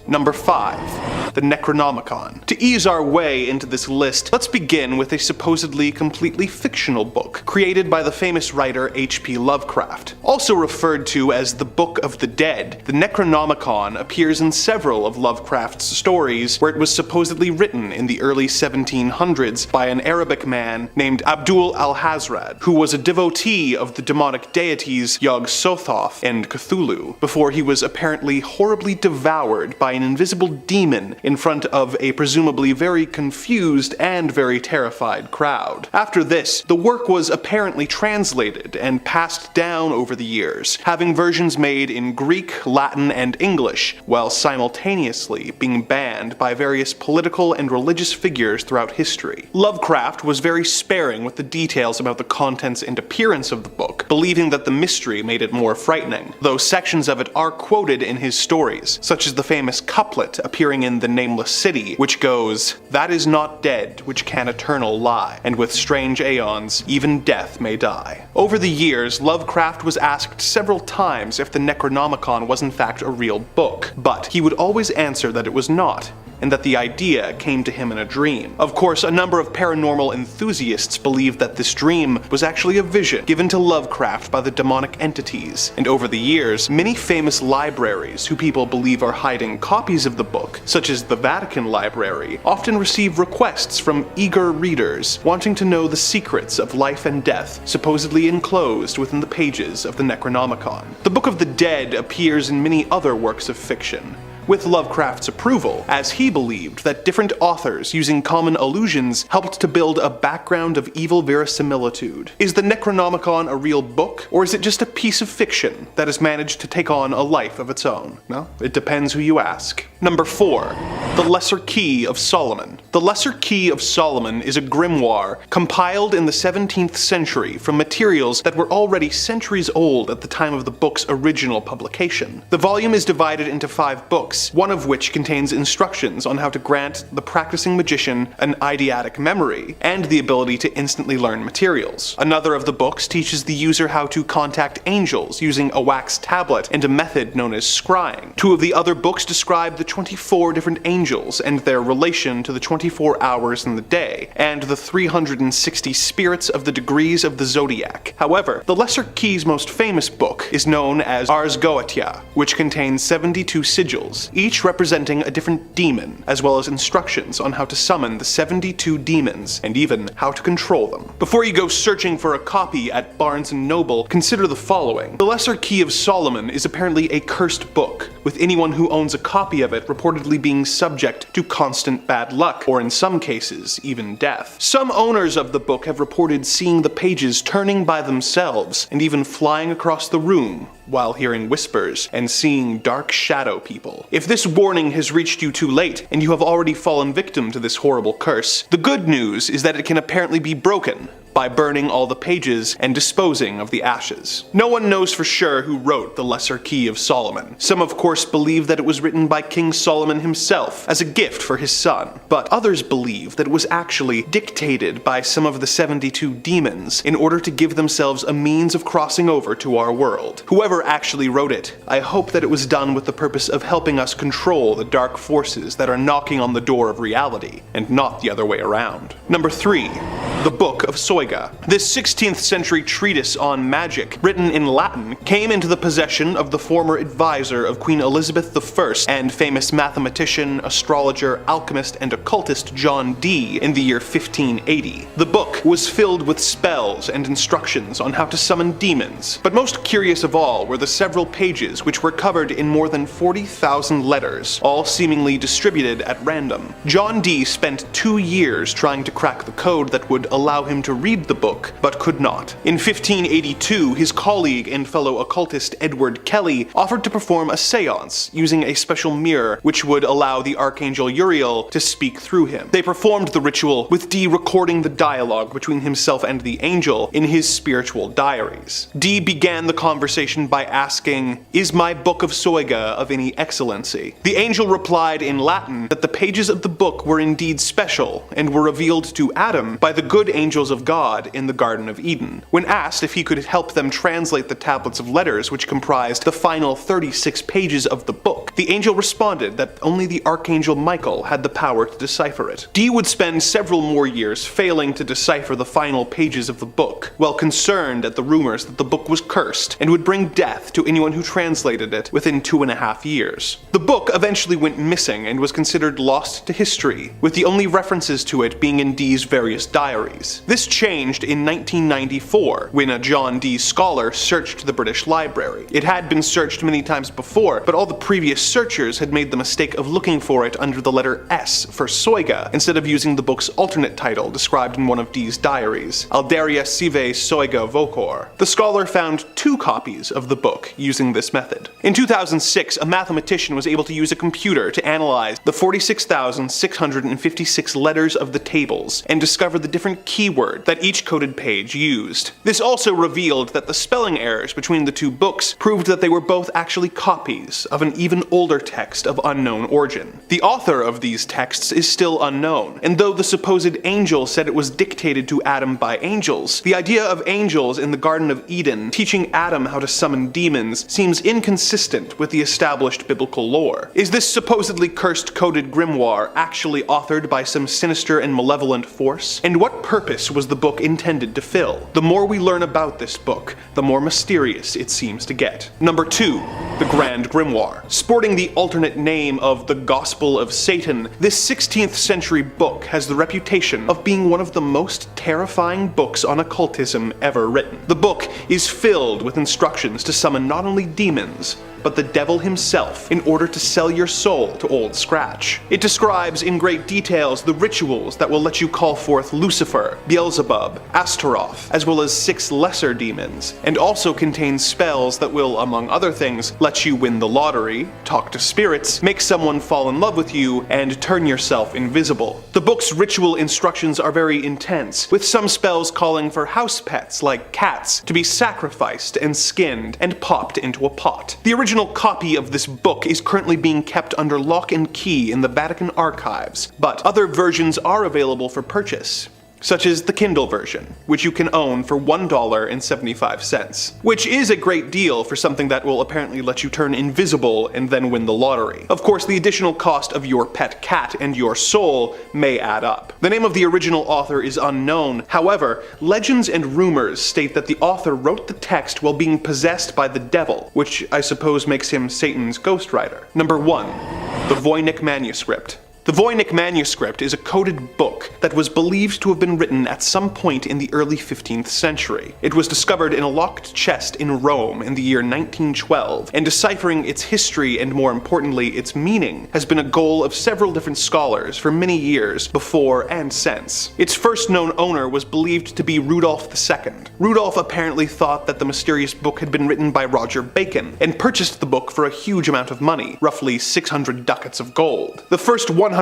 Number 5. The Necronomicon. To ease our way into this list, let's begin with a supposedly completely fictional book, created by the famous writer H.P. Lovecraft. Also referred to as the Book of the Dead, the Necronomicon appears in several of Lovecraft's stories where it was supposedly written in the early 1700s by an Arabic man named Abdul al-Hazrad, who was a devotee of the demonic deities Yog-Sothoth and Cthulhu, before he was apparently horribly devoured by an invisible demon in front of a presumably very confused and very terrified crowd. After this, the work was apparently translated and passed down over the years, having versions made in Greek, Latin, and English, while simultaneously being banned by various political and religious figures throughout history. Lovecraft was very sparing with the details about the contents and appearance of the book, believing that the mystery made it more frightening, though sections of it are quoted in his stories, such as the famous couplet appearing in The Nameless City, which goes, "That is not dead which can eternal lie, and with strange aeons even death may die." Over the years, Lovecraft was asked several times if the Necronomicon was in fact a real book, but he would always answer that it was not, and that the idea came to him in a dream. Of course, a number of paranormal enthusiasts believe that this dream was actually a vision given to Lovecraft by the demonic entities, and over the years, many famous libraries who people believe are hiding copies of the book, such as the Vatican Library, often receive requests from eager readers wanting to know the secrets of life and death, supposedly enclosed within the pages of the Necronomicon. The Book of the Dead appears in many other works of fiction, with Lovecraft's approval, as he believed that different authors using common allusions helped to build a background of evil verisimilitude. Is the Necronomicon a real book, or is it just a piece of fiction that has managed to take on a life of its own? Well, it depends who you ask. Number 4. The Lesser Key of Solomon. The Lesser Key of Solomon is a grimoire compiled in the 17th century from materials that were already centuries old at the time of the book's original publication. The volume is divided into 5 books, one of which contains instructions on how to grant the practicing magician an eidetic memory and the ability to instantly learn materials. Another of the books teaches the user how to contact angels using a wax tablet and a method known as scrying. 2 of the other books describe the 24 different angels and their relation to the 24 hours in the day, and the 360 spirits of the degrees of the zodiac. However, the Lesser Key's most famous book is known as Ars Goetia, which contains 72 sigils, each representing a different demon, as well as instructions on how to summon the 72 demons, and even how to control them. Before you go searching for a copy at Barnes & Noble, consider the following. The Lesser Key of Solomon is apparently a cursed book, with anyone who owns a copy of it reportedly being subject to constant bad luck, or in some cases, even death. Some owners of the book have reported seeing the pages turning by themselves, and even flying across the room, while hearing whispers and seeing dark shadow people. If this warning has reached you too late, and you have already fallen victim to this horrible curse, the good news is that it can apparently be broken by burning all the pages and disposing of the ashes. No one knows for sure who wrote the Lesser Key of Solomon. Some of course believe that it was written by King Solomon himself as a gift for his son, but others believe that it was actually dictated by some of the 72 demons in order to give themselves a means of crossing over to our world. Whoever actually wrote it, I hope that it was done with the purpose of helping us control the dark forces that are knocking on the door of reality, and not the other way around. Number 3. The Book of Soiga. This 16th century treatise on magic, written in Latin, came into the possession of the former advisor of Queen Elizabeth I and famous mathematician, astrologer, alchemist, and occultist John Dee in the year 1580. The book was filled with spells and instructions on how to summon demons, but most curious of all were the several pages which were covered in more than 40,000 letters, all seemingly distributed at random. John Dee spent 2 years trying to crack the code that would allow him to read the book, but could not. In 1582, his colleague and fellow occultist Edward Kelly offered to perform a seance using a special mirror which would allow the Archangel Uriel to speak through him. They performed the ritual, with Dee recording the dialogue between himself and the angel in his spiritual diaries. Dee began the conversation by asking, "Is my Book of Soiga of any excellency?" The angel replied in Latin that the pages of the book were indeed special and were revealed to Adam by the good angels of God God in the Garden of Eden. When asked if he could help them translate the tablets of letters which comprised the final 36 pages of the book, the angel responded that only the archangel Michael had the power to decipher it. Dee would spend several more years failing to decipher the final pages of the book, well concerned at the rumors that the book was cursed and would bring death to anyone who translated it within 2.5 years. The book eventually went missing and was considered lost to history, with the only references to it being in Dee's various diaries. This changed in 1994, when a John Dee scholar searched the British Library. It had been searched many times before, but all the previous searchers had made the mistake of looking for it under the letter S for Soiga, instead of using the book's alternate title described in one of Dee's diaries, Alderia Sive Soiga Vocor. The scholar found 2 copies of the book using this method. In 2006, a mathematician was able to use a computer to analyze the 46,656 letters of the tables and discover the different keyword that each coded page used. This also revealed that the spelling errors between the 2 books proved that they were both actually copies of an even older text of unknown origin. The author of these texts is still unknown, and though the supposed angel said it was dictated to Adam by angels, the idea of angels in the Garden of Eden teaching Adam how to summon demons seems inconsistent with the established biblical lore. Is this supposedly cursed coded grimoire actually authored by some sinister and malevolent force? And what purpose was the book intended to fill? The more we learn about this book, the more mysterious it seems to get. Number 2. The Grand Grimoire. Sporting the alternate name of the Gospel of Satan, this 16th century book has the reputation of being one of the most terrifying books on occultism ever written. The book is filled with instructions to summon not only demons, but the devil himself in order to sell your soul to Old Scratch. It describes in great details the rituals that will let you call forth Lucifer, Beelzebub, Astaroth, as well as 6 lesser demons, and also contains spells that will, among other things, let you win the lottery, talk to spirits, make someone fall in love with you, and turn yourself invisible. The book's ritual instructions are very intense, with some spells calling for house pets like cats to be sacrificed and skinned and popped into a pot. The original copy of this book is currently being kept under lock and key in the Vatican archives, but other versions are available for purchase, such as the Kindle version, which you can own for $1.75, which is a great deal for something that will apparently let you turn invisible and then win the lottery. Of course, the additional cost of your pet cat and your soul may add up. The name of the original author is unknown. However, legends and rumors state that the author wrote the text while being possessed by the devil, which I suppose makes him Satan's ghostwriter. Number 1. The Voynich Manuscript. The Voynich manuscript is a coded book that was believed to have been written at some point in the early 15th century. It was discovered in a locked chest in Rome in the year 1912, and deciphering its history and more importantly its meaning has been a goal of several different scholars for many years before and since. Its first known owner was believed to be Rudolph II. Rudolph apparently thought that the mysterious book had been written by Roger Bacon, and purchased the book for a huge amount of money, roughly 600 ducats of gold. The first 100%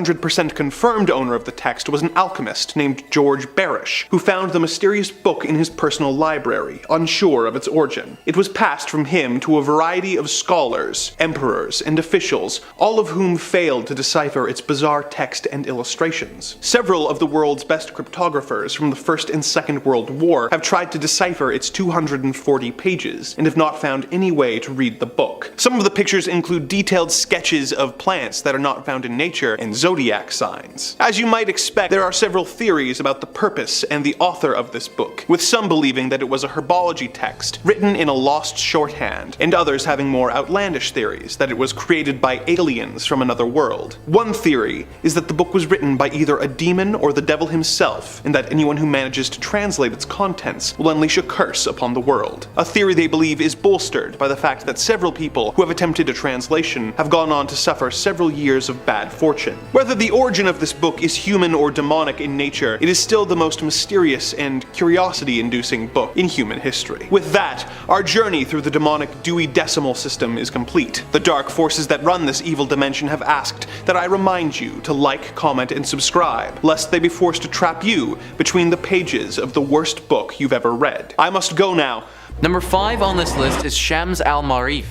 confirmed owner of the text was an alchemist named George Barish, who found the mysterious book in his personal library, unsure of its origin. It was passed from him to a variety of scholars, emperors, and officials, all of whom failed to decipher its bizarre text and illustrations. Several of the world's best cryptographers from the First and Second World War have tried to decipher its 240 pages, and have not found any way to read the book. Some of the pictures include detailed sketches of plants that are not found in nature, and zodiac signs. As you might expect, there are several theories about the purpose and the author of this book, with some believing that it was a herbology text written in a lost shorthand, and others having more outlandish theories that it was created by aliens from another world. One theory is that the book was written by either a demon or the devil himself, and that anyone who manages to translate its contents will unleash a curse upon the world. A theory they believe is bolstered by the fact that several people who have attempted a translation have gone on to suffer several years of bad fortune. Whether the origin of this book is human or demonic in nature, it is still the most mysterious and curiosity-inducing book in human history. With that, our journey through the demonic Dewey Decimal System is complete. The dark forces that run this evil dimension have asked that I remind you to like, comment, and subscribe, lest they be forced to trap you between the pages of the worst book you've ever read. I must go now. Number 5 on this list is Shams al-Marif.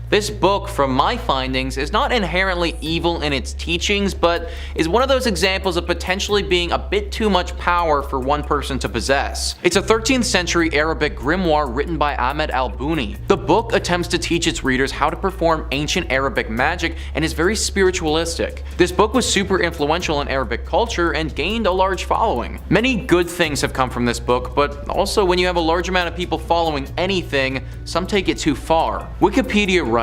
This book, from my findings, is not inherently evil in its teachings, but is one of those examples of potentially being a bit too much power for one person to possess. It's a 13th century Arabic grimoire written by Ahmed al-Buni. The book attempts to teach its readers how to perform ancient Arabic magic and is very spiritualistic. This book was super influential in Arabic culture and gained a large following. Many good things have come from this book, but also when you have a large amount of people following anything, some take it too far. Wikipedia writes,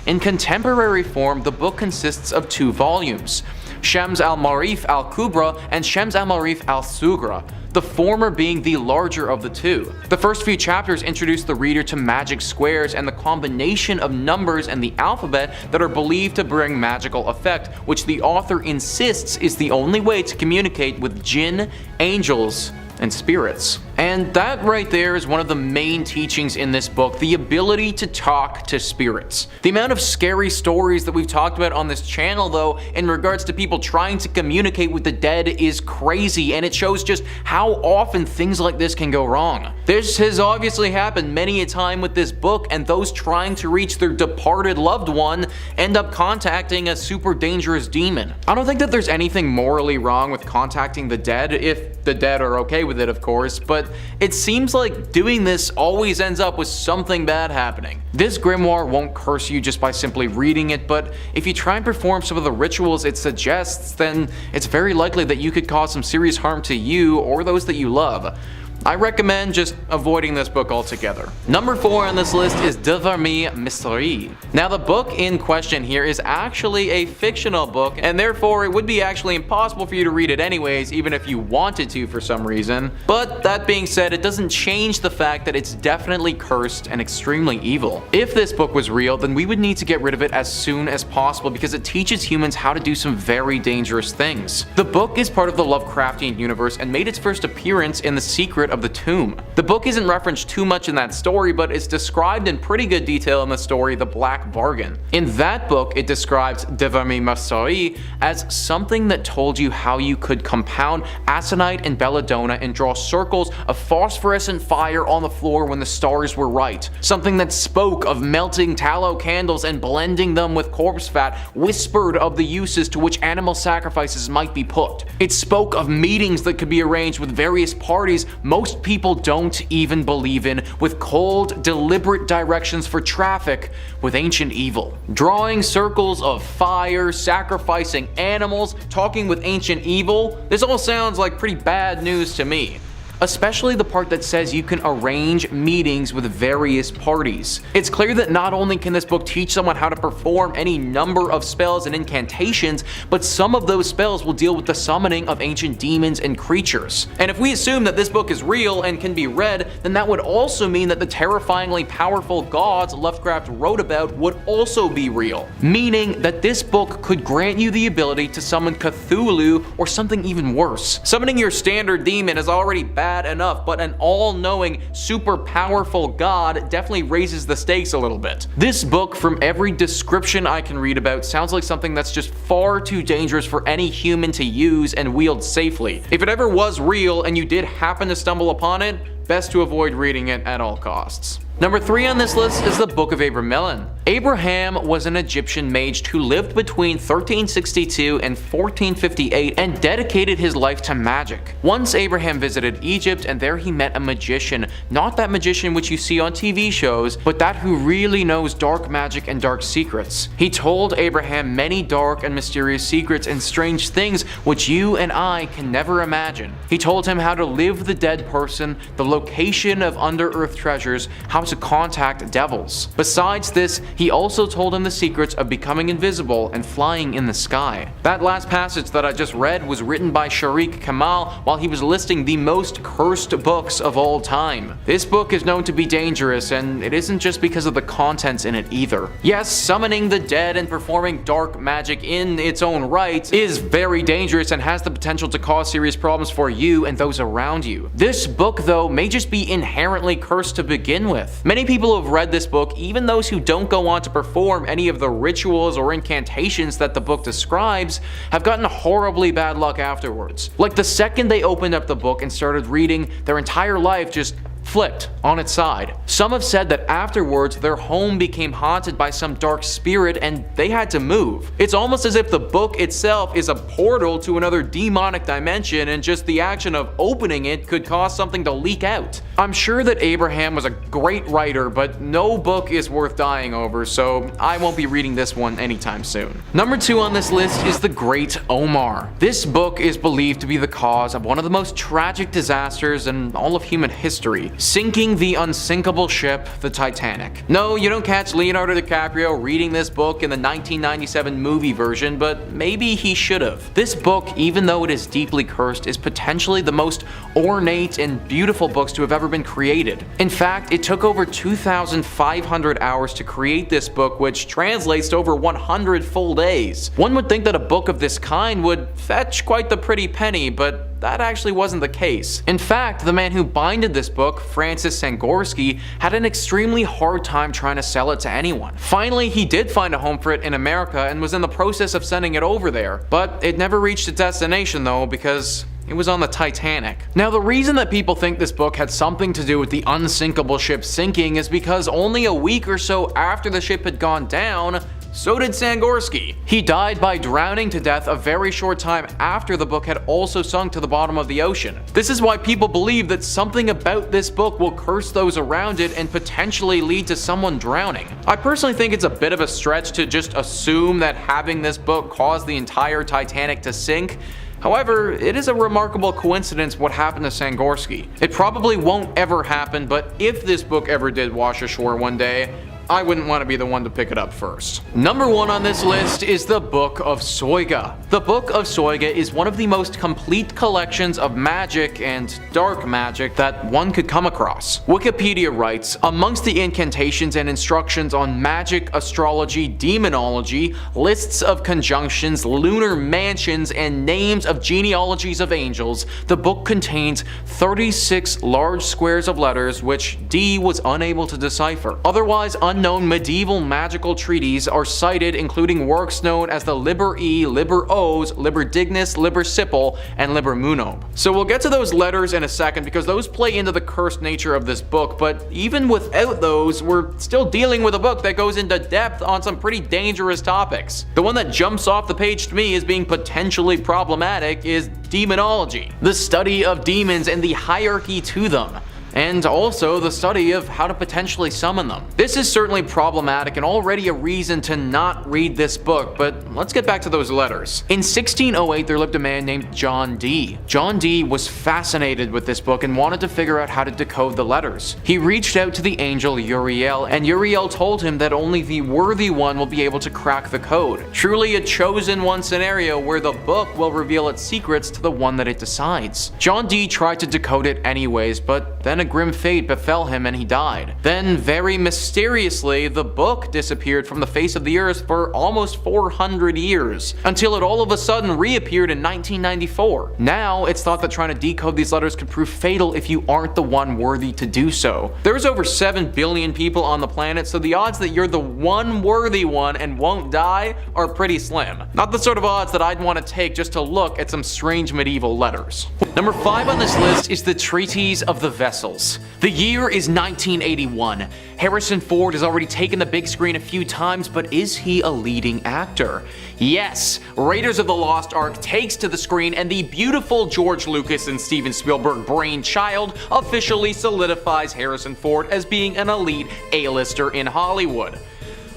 in contemporary form, the book consists of 2 volumes, Shams al-Marif al-Kubra and Shams al-Marif al-Sugra, the former being the larger of the 2. The first few chapters introduce the reader to magic squares and the combination of numbers and the alphabet that are believed to bring magical effect, which the author insists is the only way to communicate with jinn, angels, and spirits. And that right there is one of the main teachings in this book, the ability to talk to spirits. The amount of scary stories that we've talked about on this channel though, in regards to people trying to communicate with the dead is crazy, and it shows just how often things like this can go wrong. This has obviously happened many a time with this book, and those trying to reach their departed loved one end up contacting a super dangerous demon. I don't think that there's anything morally wrong with contacting the dead, if the dead are okay with it of course, but it seems like doing this always ends up with something bad happening. This grimoire won't curse you just by simply reading it, but if you try and perform some of the rituals it suggests, then it's very likely that you could cause some serious harm to you or those that you love. I recommend just avoiding this book altogether. Number 4 on this list is Devarmi Mystery. Now the book in question here is actually a fictional book, and therefore it would be actually impossible for you to read it anyways, even if you wanted to for some reason. But that being said, it doesn't change the fact that it's definitely cursed and extremely evil. If this book was real, then we would need to get rid of it as soon as possible because it teaches humans how to do some very dangerous things. The book is part of the Lovecraftian universe and made its first appearance in The Secret of the Tomb. The book isn't referenced too much in that story, but it's described in pretty good detail in the story The Black Bargain. In that book, it describes Devarmi Mystery as something that told you how you could compound aconite and belladonna and draw circles of phosphorescent fire on the floor when the stars were right. Something that spoke of melting tallow candles and blending them with corpse fat, whispered of the uses to which animal sacrifices might be put. It spoke of meetings that could be arranged with various parties most people don't even believe in, with cold, deliberate directions for traffic with ancient evil. Drawing circles of fire, sacrificing animals, talking with ancient evil, this all sounds like pretty bad news to me. Especially the part that says you can arrange meetings with various parties. It's clear that not only can this book teach someone how to perform any number of spells and incantations, but some of those spells will deal with the summoning of ancient demons and creatures. And if we assume that this book is real and can be read, then that would also mean that the terrifyingly powerful gods Lovecraft wrote about would also be real. Meaning that this book could grant you the ability to summon Cthulhu or something even worse. Summoning your standard demon is already bad enough, but an all-knowing, super powerful god definitely raises the stakes a little bit. This book, from every description I can read about, sounds like something that's just far too dangerous for any human to use and wield safely. If it ever was real and you did happen to stumble upon it, best to avoid reading it at all costs. Number 3 on this list is the Book of Abramelin. Abraham was an Egyptian mage who lived between 1362 and 1458 and dedicated his life to magic. Once Abraham visited Egypt, and there he met a magician, not that magician which you see on TV shows, but that who really knows dark magic and dark secrets. He told Abraham many dark and mysterious secrets and strange things which you and I can never imagine. He told him how to live the dead person, the location of under-earth treasures, how to contact devils. Besides this, he also told him the secrets of becoming invisible and flying in the sky. That last passage that I just read was written by Sharik Kamal while he was listing the most cursed books of all time. This book is known to be dangerous, and it isn't just because of the contents in it either. Yes, summoning the dead and performing dark magic in its own right is very dangerous and has the potential to cause serious problems for you and those around you. This book, though, may just be inherently cursed to begin with. Many people have read this book, even those who don't go on to perform any of the rituals or incantations that the book describes, have gotten horribly bad luck afterwards. Like the second they opened up the book and started reading, their entire life just flipped on its side. Some have said that afterwards their home became haunted by some dark spirit and they had to move. It's almost as if the book itself is a portal to another demonic dimension, and just the action of opening it could cause something to leak out. I'm sure that Abraham was a great writer, but no book is worth dying over, so I won't be reading this one anytime soon. Number 2 on this list is The Great Omar. This book is believed to be the cause of one of the most tragic disasters in all of human history, sinking the unsinkable ship, the Titanic. No, you don't catch Leonardo DiCaprio reading this book in the 1997 movie version, but maybe he should have. This book, even though it is deeply cursed, is potentially the most ornate and beautiful books to have ever been created. In fact, it took over 2,500 hours to create this book, which translates to over 100 full days. One would think that a book of this kind would fetch quite the pretty penny, but that actually wasn't the case. In fact, the man who binded this book, Francis Sangorski, had an extremely hard time trying to sell it to anyone. Finally, he did find a home for it in America and was in the process of sending it over there, but it never reached its destination though, because it was on the Titanic. Now, the reason that people think this book had something to do with the unsinkable ship sinking is because only a week or so after the ship had gone down, so did Sangorski. He died by drowning to death a very short time after the book had also sunk to the bottom of the ocean. This is why people believe that something about this book will curse those around it and potentially lead to someone drowning. I personally think it's a bit of a stretch to just assume that having this book caused the entire Titanic to sink. However, it is a remarkable coincidence what happened to Sangorski. It probably won't ever happen, but if this book ever did wash ashore one day, I wouldn't want to be the one to pick it up first. Number 1 on this list is the Book of Soiga. The Book of Soiga is one of the most complete collections of magic and dark magic that one could come across. Wikipedia writes, amongst the incantations and instructions on magic, astrology, demonology, lists of conjunctions, lunar mansions, and names of genealogies of angels, the book contains 36 large squares of letters which Dee was unable to decipher. Otherwise unknown medieval magical treatises are cited, including works known as the Liber E, Liber Os, Liber Dignus, Liber Sipil, and Liber Munob. So we'll get to those letters in a second because those play into the cursed nature of this book, but even without those, we're still dealing with a book that goes into depth on some pretty dangerous topics. The one that jumps off the page to me as being potentially problematic is demonology, the study of demons and the hierarchy to them, and also the study of how to potentially summon them. This is certainly problematic and already a reason to not read this book, but let's get back to those letters. In 1608, there lived a man named John Dee. John Dee was fascinated with this book and wanted to figure out how to decode the letters. He reached out to the angel Uriel, and Uriel told him that only the worthy one will be able to crack the code. Truly a chosen one scenario where the book will reveal its secrets to the one that it decides. John Dee tried to decode it anyways, but then a grim fate befell him and he died. Then, very mysteriously, the book disappeared from the face of the earth for almost 400 years, until it all of a sudden reappeared in 1994. Now, it's thought that trying to decode these letters could prove fatal if you aren't the one worthy to do so. There's over 7 billion people on the planet, so the odds that you're the one worthy one and won't die are pretty slim. Not the sort of odds that I'd want to take just to look at some strange medieval letters. Number 5 on this list is the Treatise of the Vessels. The year is 1981. Harrison Ford has already taken the big screen a few times, but is he a leading actor? Yes, Raiders of the Lost Ark takes to the screen, and the beautiful George Lucas and Steven Spielberg brainchild officially solidifies Harrison Ford as being an elite A-lister in Hollywood.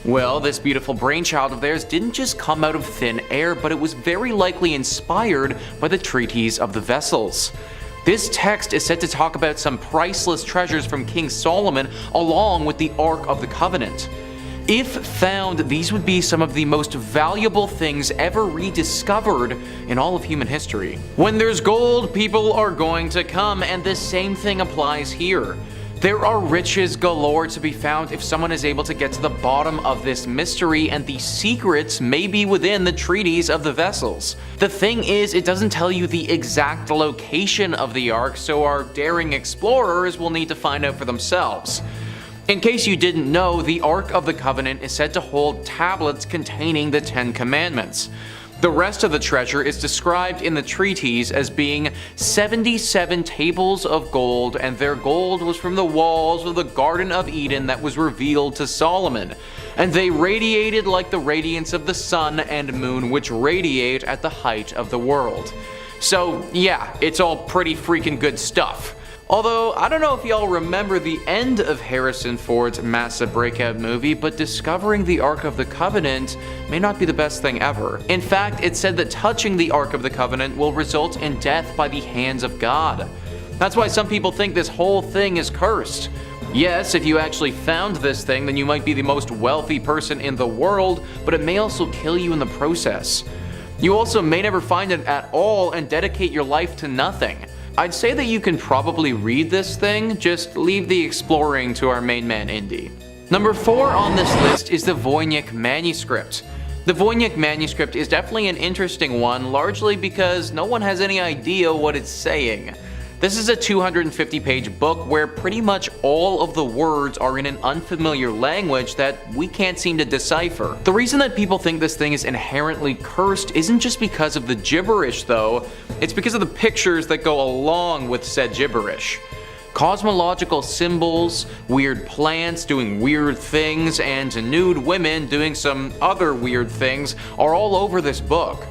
Well, this beautiful brainchild of theirs didn't just come out of thin air, but it was very likely inspired by the Treatise of the Vessels. This text is said to talk about some priceless treasures from King Solomon along with the Ark of the Covenant. If found, these would be some of the most valuable things ever rediscovered in all of human history. When there's gold, people are going to come, and the same thing applies here. There are riches galore to be found if someone is able to get to the bottom of this mystery, and the secrets may be within the Treatise of the Vessels. The thing is, it doesn't tell you the exact location of the Ark, so our daring explorers will need to find out for themselves. In case you didn't know, the Ark of the Covenant is said to hold tablets containing the 10 Commandments. The rest of the treasure is described in the treatise as being 77 tables of gold, and their gold was from the walls of the Garden of Eden that was revealed to Solomon, and they radiated like the radiance of the sun and moon which radiate at the height of the world. So yeah, it's all pretty freaking good stuff. Although, I don't know if y'all remember the end of Harrison Ford's massive breakout movie, but discovering the Ark of the Covenant may not be the best thing ever. In fact, it's said that touching the Ark of the Covenant will result in death by the hands of God. That's why some people think this whole thing is cursed. Yes, if you actually found this thing, then you might be the most wealthy person in the world, but it may also kill you in the process. You also may never find it at all and dedicate your life to nothing. I'd say that you can probably read this thing, just leave the exploring to our main man Indy. Number 4 on this list is the Voynich manuscript. The Voynich manuscript is definitely an interesting one, largely because no one has any idea what it's saying. This is a 250-page book where pretty much all of the words are in an unfamiliar language that we can't seem to decipher. The reason that people think this thing is inherently cursed isn't just because of the gibberish though, it's because of the pictures that go along with said gibberish. Cosmological symbols, weird plants doing weird things, and nude women doing some other weird things are all over this book.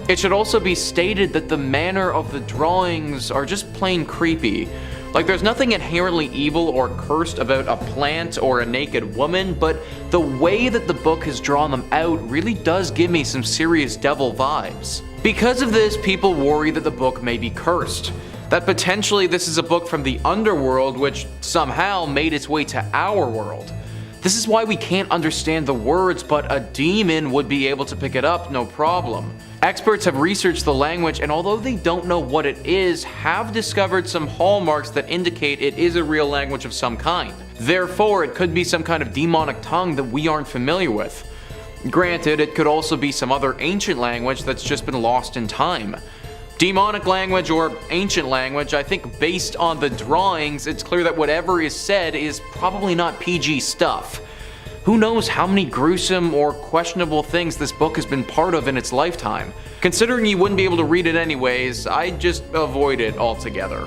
It should also be stated that the manner of the drawings are just plain creepy. Like, there's nothing inherently evil or cursed about a plant or a naked woman, but the way that the book has drawn them out really does give me some serious devil vibes. Because of this, people worry that the book may be cursed. That potentially this is a book from the underworld which somehow made its way to our world. This is why we can't understand the words, but a demon would be able to pick it up no problem. Experts have researched the language, and although they don't know what it is, have discovered some hallmarks that indicate it is a real language of some kind. Therefore, it could be some kind of demonic tongue that we aren't familiar with. Granted, it could also be some other ancient language that's just been lost in time. Demonic language or ancient language, I think based on the drawings, it's clear that whatever is said is probably not PG stuff. Who knows how many gruesome or questionable things this book has been part of in its lifetime. Considering you wouldn't be able to read it anyways, I'd just avoid it altogether.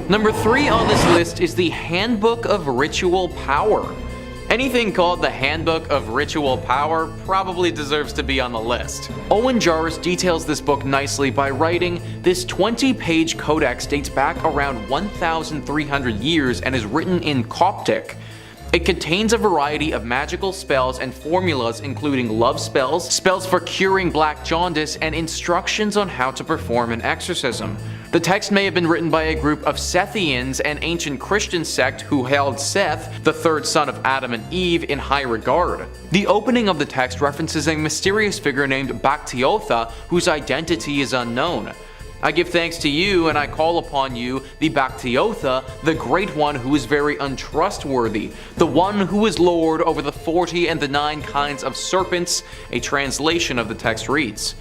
Number 3 on this list is the Handbook of Ritual Power. Anything called the Handbook of Ritual Power probably deserves to be on the list. Owen Jarvis details this book nicely by writing, "This 20-page codex dates back around 1,300 years and is written in Coptic. It contains a variety of magical spells and formulas including love spells, spells for curing black jaundice, and instructions on how to perform an exorcism. The text may have been written by a group of Sethians, an ancient Christian sect who held Seth, the third son of Adam and Eve, in high regard." The opening of the text references a mysterious figure named Bactiotha, whose identity is unknown. "I give thanks to you, and I call upon you, the Bactiotha, the great one who is very untrustworthy, the one who is lord over the 40 and the 9 kinds of serpents," a translation of the text reads.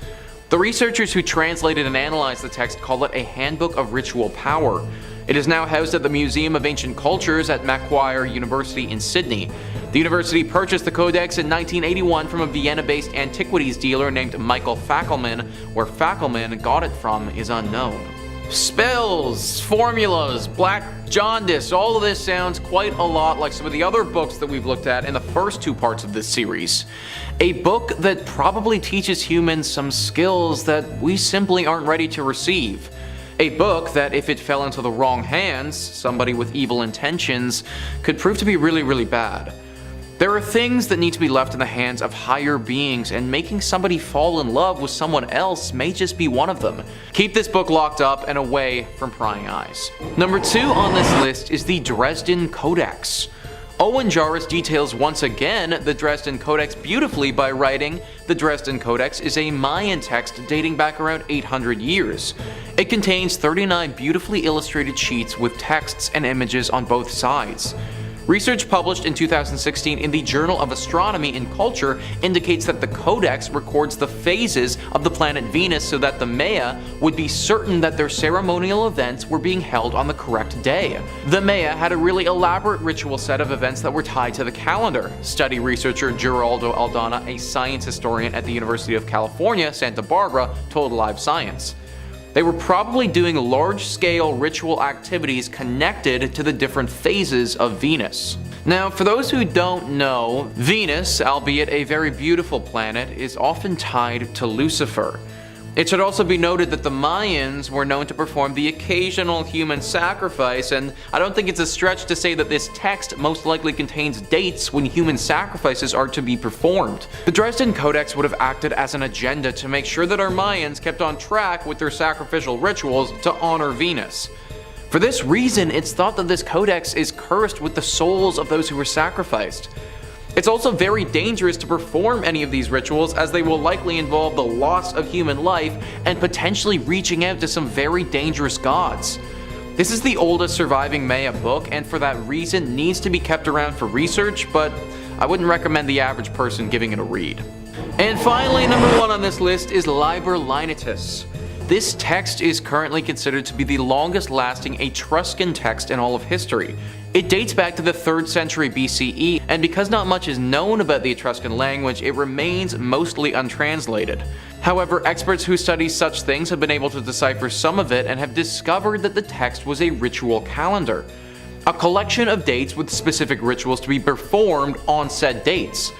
The researchers who translated and analyzed the text call it a Handbook of Ritual Power. It is now housed at the Museum of Ancient Cultures at Macquarie University in Sydney. The university purchased the codex in 1981 from a Vienna-based antiquities dealer named Michael Fackelman. Where Fackelman got it from is unknown. Spells, formulas, black jaundice, all of this sounds quite a lot like some of the other books that we've looked at in the first 2 parts of this series. A book that probably teaches humans some skills that we simply aren't ready to receive. A book that, if it fell into the wrong hands, somebody with evil intentions, could prove to be really, really bad. There are things that need to be left in the hands of higher beings, and making somebody fall in love with someone else may just be one of them. Keep this book locked up and away from prying eyes. Number 2 on this list is the Dresden Codex. Owen Jarvis details once again the Dresden Codex beautifully by writing, "The Dresden Codex is a Mayan text dating back around 800 years. It contains 39 beautifully illustrated sheets with texts and images on both sides. Research published in 2016 in the Journal of Astronomy and Culture indicates that the Codex records the phases of the planet Venus so that the Maya would be certain that their ceremonial events were being held on the correct day. The Maya had a really elaborate ritual set of events that were tied to the calendar. Study researcher Geraldo Aldana, a science historian at the University of California, Santa Barbara, told Live Science. They were probably doing large-scale ritual activities connected to the different phases of Venus. Now, for those who don't know, Venus, albeit a very beautiful planet, is often tied to Lucifer. It should also be noted that the Mayans were known to perform the occasional human sacrifice, and I don't think it's a stretch to say that this text most likely contains dates when human sacrifices are to be performed. The Dresden Codex would have acted as an agenda to make sure that our Mayans kept on track with their sacrificial rituals to honor Venus. For this reason, it's thought that this codex is cursed with the souls of those who were sacrificed. It's also very dangerous to perform any of these rituals, as they will likely involve the loss of human life and potentially reaching out to some very dangerous gods. This is the oldest surviving Maya book, and for that reason needs to be kept around for research, but I wouldn't recommend the average person giving it a read. And finally, number 1 on this list is Liber Lineatus. This text is currently considered to be the longest lasting Etruscan text in all of history. It dates back to the 3rd century BCE, and because not much is known about the Etruscan language, it remains mostly untranslated. However, experts who study such things have been able to decipher some of it and have discovered that the text was a ritual calendar, a collection of dates with specific rituals to be performed on said dates.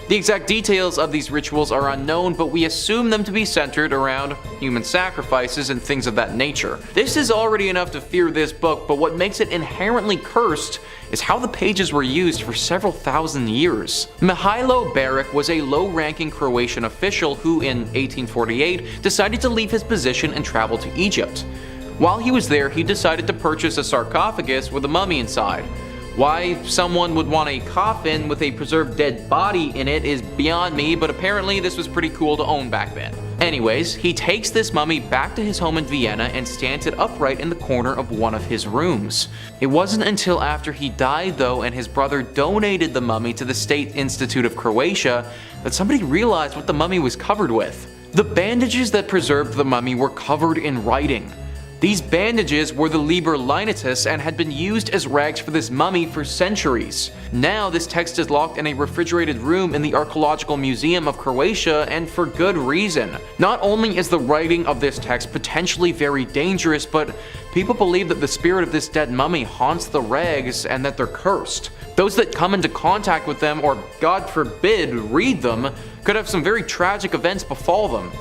The exact details of these rituals are unknown, but we assume them to be centered around human sacrifices and things of that nature. This is already enough to fear this book, but what makes it inherently cursed is how the pages were used for several thousand years. Mihailo Beric was a low-ranking Croatian official who, in 1848, decided to leave his position and travel to Egypt. While he was there, he decided to purchase a sarcophagus with a mummy inside. Why someone would want a coffin with a preserved dead body in it is beyond me, but apparently this was pretty cool to own back then. Anyways, he takes this mummy back to his home in Vienna and stands it upright in the corner of one of his rooms. It wasn't until after he died though and his brother donated the mummy to the State Institute of Croatia that somebody realized what the mummy was covered with. The bandages that preserved the mummy were covered in writing. These bandages were the Liber Lineatus and had been used as rags for this mummy for centuries. Now this text is locked in a refrigerated room in the Archaeological Museum of Croatia, and for good reason. Not only is the writing of this text potentially very dangerous, but people believe that the spirit of this dead mummy haunts the rags and that they're cursed. Those that come into contact with them, or God forbid, read them, could have some very tragic events befall them.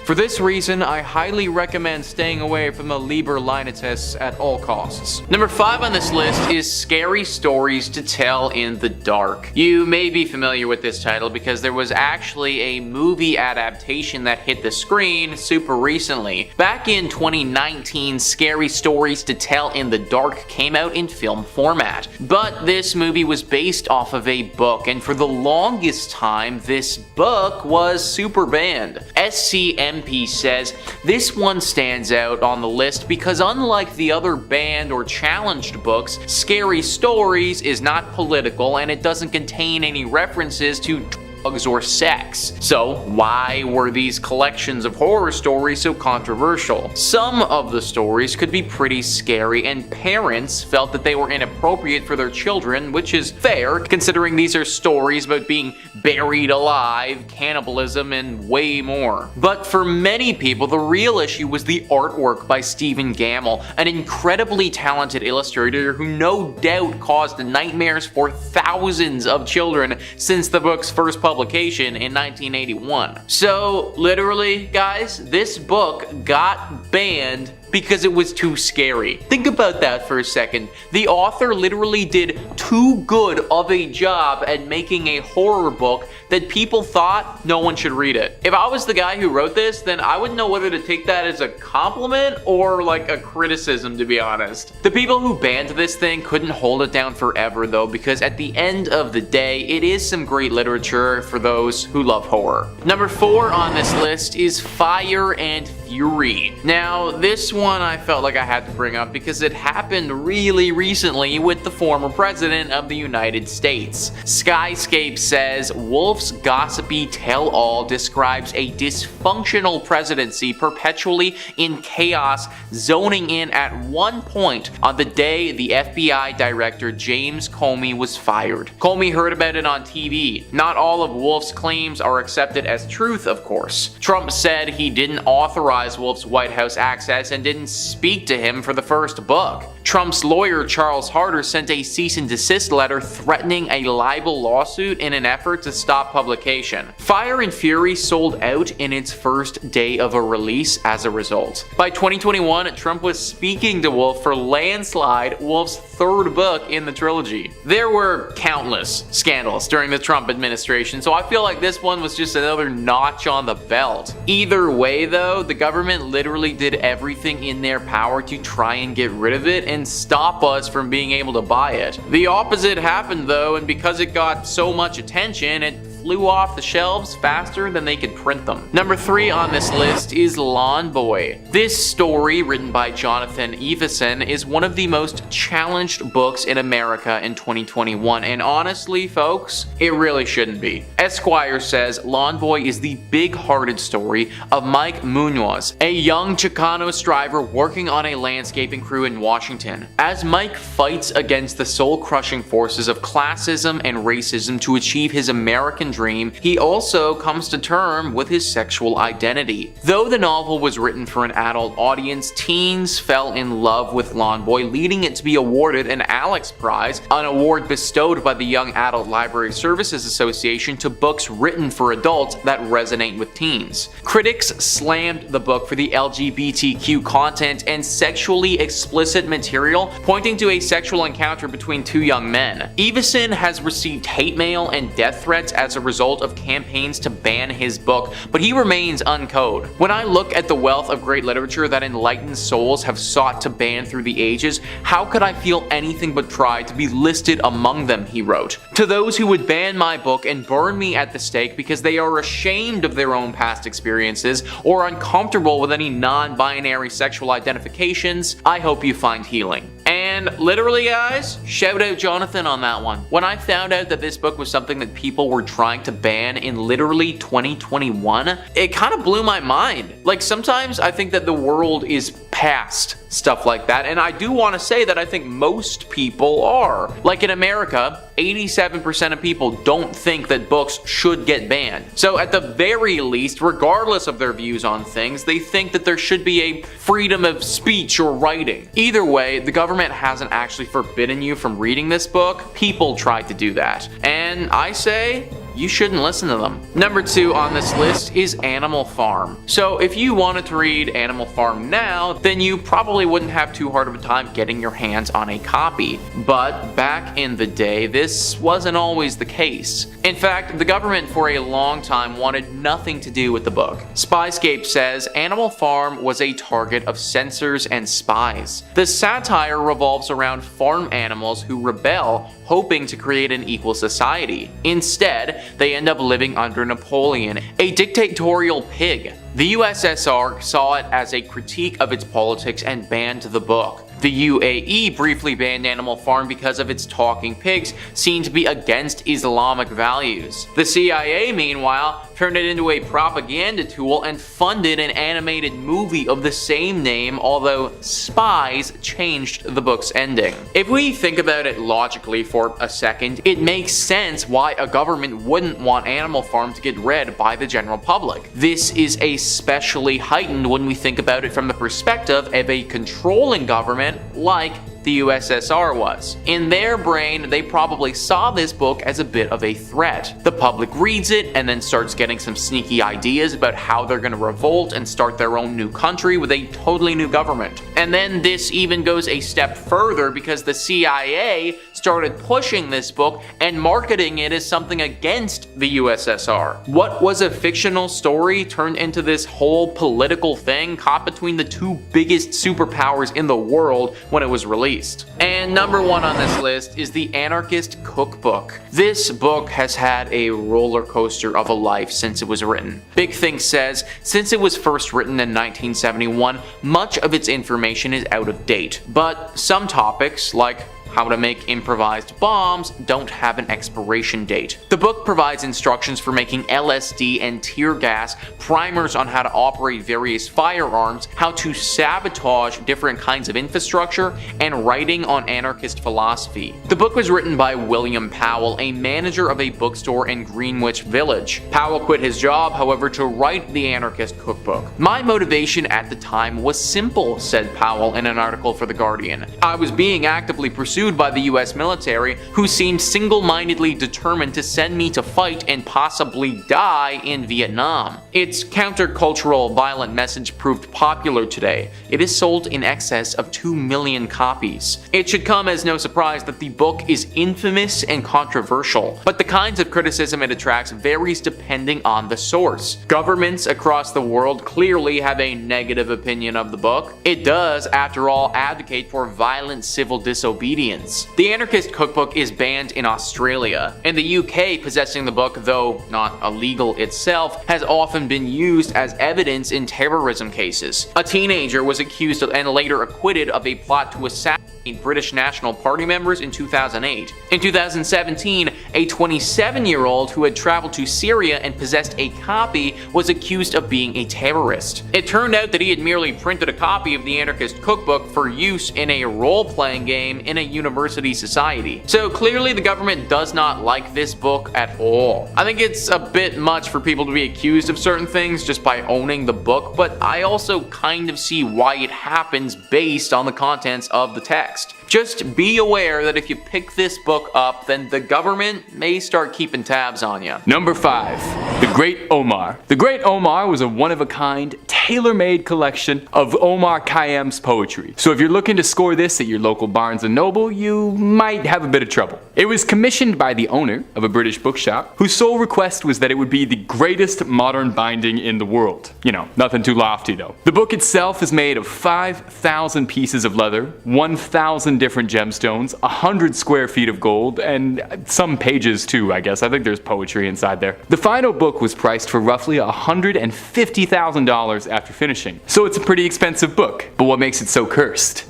For this reason, I highly recommend staying away from the Liber Lineatus at all costs. Number 5 on this list is Scary Stories to Tell in the Dark. You may be familiar with this title because there was actually a movie adaptation that hit the screen super recently. Back in 2019, Scary Stories to Tell in the Dark came out in film format. But this movie was based off of a book, and for the longest time, this book was super banned. SCMP says this one stands out on the list because unlike the other banned or challenged books, Scary Stories is not political and it doesn't contain any references to drugs or sex. So why were these collections of horror stories so controversial? Some of the stories could be pretty scary and parents felt that they were inappropriate for their children, which is fair considering these are stories about being buried alive, cannibalism, and way more. But for many people, the real issue was the artwork by Stephen Gammell, an incredibly talented illustrator who no doubt caused nightmares for thousands of children since the book's first publication in 1981. So literally, guys, this book got banned because it was too scary. Think about that for a second. The author literally did too good of a job at making a horror book that people thought no one should read it. If I was the guy who wrote this, then I wouldn't know whether to take that as a compliment or like a criticism, to be honest. The people who banned this thing couldn't hold it down forever though, because at the end of the day, it is some great literature for those who love horror. Number 4 on this list is Fire and Fury. Now, this one I felt like I had to bring up because it happened really recently with the former president of the United States. Skyscape says, Wolf's gossipy tell-all describes a dysfunctional presidency perpetually in chaos, zoning in at one point on the day the FBI director James Comey was fired. Comey heard about it on TV. Not all of Wolf's claims are accepted as truth, of course. Trump said he didn't authorize Wolf's White House access and didn't speak to him for the first book. Trump's lawyer Charles Harder sent a cease and desist letter threatening a libel lawsuit in an effort to stop publication. Fire and Fury sold out in its first day of a release as a result. By 2021, Trump was speaking to Wolf for Landslide, Wolf's third book in the trilogy. There were countless scandals during the Trump administration, so I feel like this one was just another notch on the belt. Either way though, the government literally did everything in their power to try and get rid of it and stop us from being able to buy it. The opposite happened though, and because it got so much attention, it flew off the shelves faster than they could print them. Number 3 on this list is Lawn Boy. This story, written by Jonathan Iveson, is one of the most challenged books in America in 2021, and honestly, folks, it really shouldn't be. Esquire says Lawn Boy is the big-hearted story of Mike Munoz, a young Chicano striver working on a landscaping crew in Washington. As Mike fights against the soul-crushing forces of classism and racism to achieve his American dream, he also comes to terms with his sexual identity. Though the novel was written for an adult audience, teens fell in love with Lawn Boy, leading it to be awarded an Alex Prize, an award bestowed by the Young Adult Library Services Association to books written for adults that resonate with teens. Critics slammed the book for the LGBTQ content and sexually explicit material, pointing to a sexual encounter between 2 young men. Iveson has received hate mail and death threats as a result of campaigns to ban his book, but he remains uncode. When I look at the wealth of great literature that enlightened souls have sought to ban through the ages, how could I feel anything but pride to be listed among them, he wrote. To those who would ban my book and burn me at the stake because they are ashamed of their own past experiences or uncomfortable with any non-binary sexual identifications, I hope you find healing. And literally, guys, shout out Jonathan on that one. When I found out that this book was something that people were trying to ban in literally 2021, it kind of blew my mind. Like, sometimes I think that the world is past stuff like that, and I do want to say that I think most people are. Like in America, 87% of people don't think that books should get banned. So at the very least, regardless of their views on things, they think that there should be a freedom of speech or writing. Either way, the government hasn't actually forbidden you from reading this book. People tried to do that. And I say, you shouldn't listen to them. Number 2 on this list is Animal Farm. So if you wanted to read Animal Farm now, then you probably wouldn't have too hard of a time getting your hands on a copy. But back in the day, this wasn't always the case. In fact, the government for a long time wanted nothing to do with the book. Spyscape says Animal Farm was a target of censors and spies. The satire revolves around farm animals who rebel, hoping to create an equal society. Instead, they end up living under Napoleon, a dictatorial pig. The USSR saw it as a critique of its politics and banned the book. The UAE briefly banned Animal Farm because of its talking pigs seen to be against Islamic values. The CIA, meanwhile, turned it into a propaganda tool and funded an animated movie of the same name, although spies changed the book's ending. If we think about it logically for a second, it makes sense why a government wouldn't want Animal Farm to get read by the general public. This is especially heightened when we think about it from the perspective of a controlling government like the USSR was. In their brain, they probably saw this book as a bit of a threat. The public reads it and then starts getting some sneaky ideas about how they're going to revolt and start their own new country with a totally new government. And then this even goes a step further because the CIA started pushing this book and marketing it as something against the USSR. What was a fictional story turned into this whole political thing caught between the two biggest superpowers in the world when it was released. And number one on this list is the Anarchist Cookbook. This book has had a roller coaster of a life since it was written. Big Thing says, since it was first written in 1971, much of its information is out of date. But some topics, like how to make improvised bombs, don't have an expiration date. The book provides instructions for making LSD and tear gas, primers on how to operate various firearms, how to sabotage different kinds of infrastructure, and writing on anarchist philosophy. The book was written by William Powell, a manager of a bookstore in Greenwich Village. Powell quit his job, however, to write the Anarchist Cookbook. My motivation at the time was simple, said Powell in an article for The Guardian. I was being actively pursued by the US military, who seemed single-mindedly determined to send me to fight and possibly die in Vietnam. Its countercultural, violent message proved popular today. It is sold in excess of 2 million copies. It should come as no surprise that the book is infamous and controversial, but the kinds of criticism it attracts varies depending on the source. Governments across the world clearly have a negative opinion of the book. It does, after all, advocate for violent civil disobedience. The Anarchist Cookbook is banned in Australia. In the UK, possessing the book, though not illegal itself, has often been used as evidence in terrorism cases. A teenager was accused of and later acquitted of a plot to assassinate British National Party members in 2008. In 2017, a 27-year-old who had traveled to Syria and possessed a copy was accused of being a terrorist. It turned out that he had merely printed a copy of the Anarchist Cookbook for use in a role-playing game in a university society. So clearly the government does not like this book at all. I think it's a bit much for people to be accused of certain things just by owning the book, but I also kind of see why it happens based on the contents of the text. Just be aware that if you pick this book up, then the government may start keeping tabs on you. Number 5. The Great Omar. The Great Omar was a one-of-a-kind, tailor-made collection of Omar Khayyam's poetry. So if you're looking to score this at your local Barnes & Noble, you might have a bit of trouble. It was commissioned by the owner of a British bookshop, whose sole request was that it would be the greatest modern binding in the world. You know, nothing too lofty though. The book itself is made of 5,000 pieces of leather, 1,000 different gemstones, 100 square feet of gold, and some pages too, I guess. I think there's poetry inside there. The final book was priced for roughly $150,000 after finishing. So it's a pretty expensive book. But what makes it so cursed?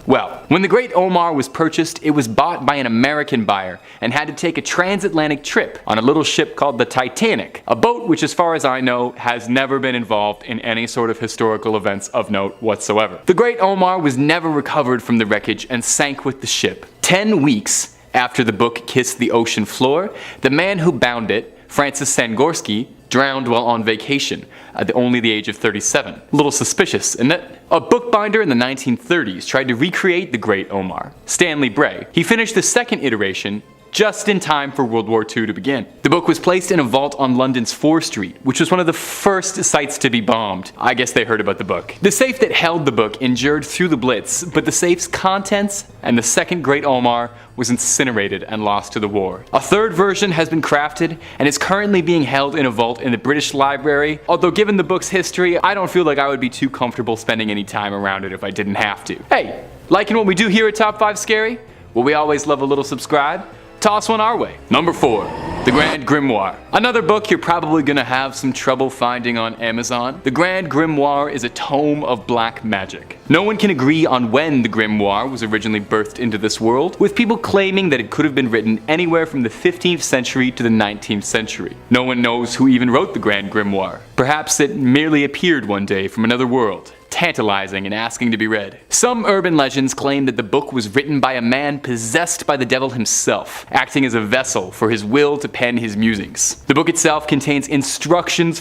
Well, when the Great Omar was purchased, it was bought by an American buyer and had to take a transatlantic trip on a little ship called the Titanic, a boat which, as far as I know, has never been involved in any sort of historical events of note whatsoever. The Great Omar was never recovered from the wreckage and sank with the ship. 10 weeks after the book kissed the ocean floor, the man who bound it, Francis Sangorsky, drowned while on vacation at only the age of 37. A little suspicious, isn't it? A bookbinder in the 1930s tried to recreate the Great Omar, Stanley Bray. He finished the second iteration just in time for World War II to begin. The book was placed in a vault on London's Fore Street, which was one of the first sites to be bombed. I guess they heard about the book. The safe that held the book endured through the Blitz, but the safe's contents and the second Great Omar was incinerated and lost to the war. A third version has been crafted and is currently being held in a vault in the British Library, although given the book's history, I don't feel like I would be too comfortable spending any time around it if I didn't have to. Hey, liking what we do here at Top 5 Scary? Well, we always love a little subscribe. Toss one our way. Number 4. The Grand Grimoire. Another book you're probably gonna have some trouble finding on Amazon. The Grand Grimoire is a tome of black magic. No one can agree on when the grimoire was originally birthed into this world, with people claiming that it could have been written anywhere from the 15th century to the 19th century. No one knows who even wrote the Grand Grimoire. Perhaps it merely appeared one day from another world, tantalizing and asking to be read. Some urban legends claim that the book was written by a man possessed by the devil himself, acting as a vessel for his will to pen his musings. The book itself contains instructions for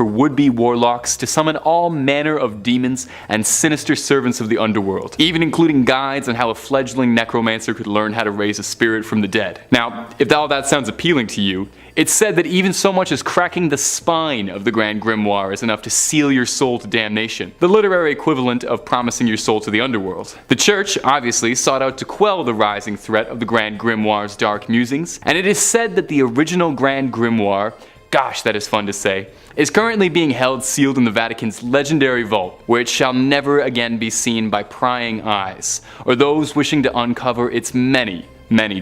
would-be warlocks to summon all all manner of demons and sinister servants of the underworld, even including guides on how a fledgling necromancer could learn how to raise a spirit from the dead. Now, if all that sounds appealing to you, it's said that even so much as cracking the spine of the Grand Grimoire is enough to seal your soul to damnation, the literary equivalent of promising your soul to the underworld. The church, obviously, sought out to quell the rising threat of the Grand Grimoire's dark musings, and it is said that the original Grand Grimoire, gosh, that is fun to say, is currently being held sealed in the Vatican's legendary vault, where it shall never again be seen by prying eyes, or those wishing to uncover its many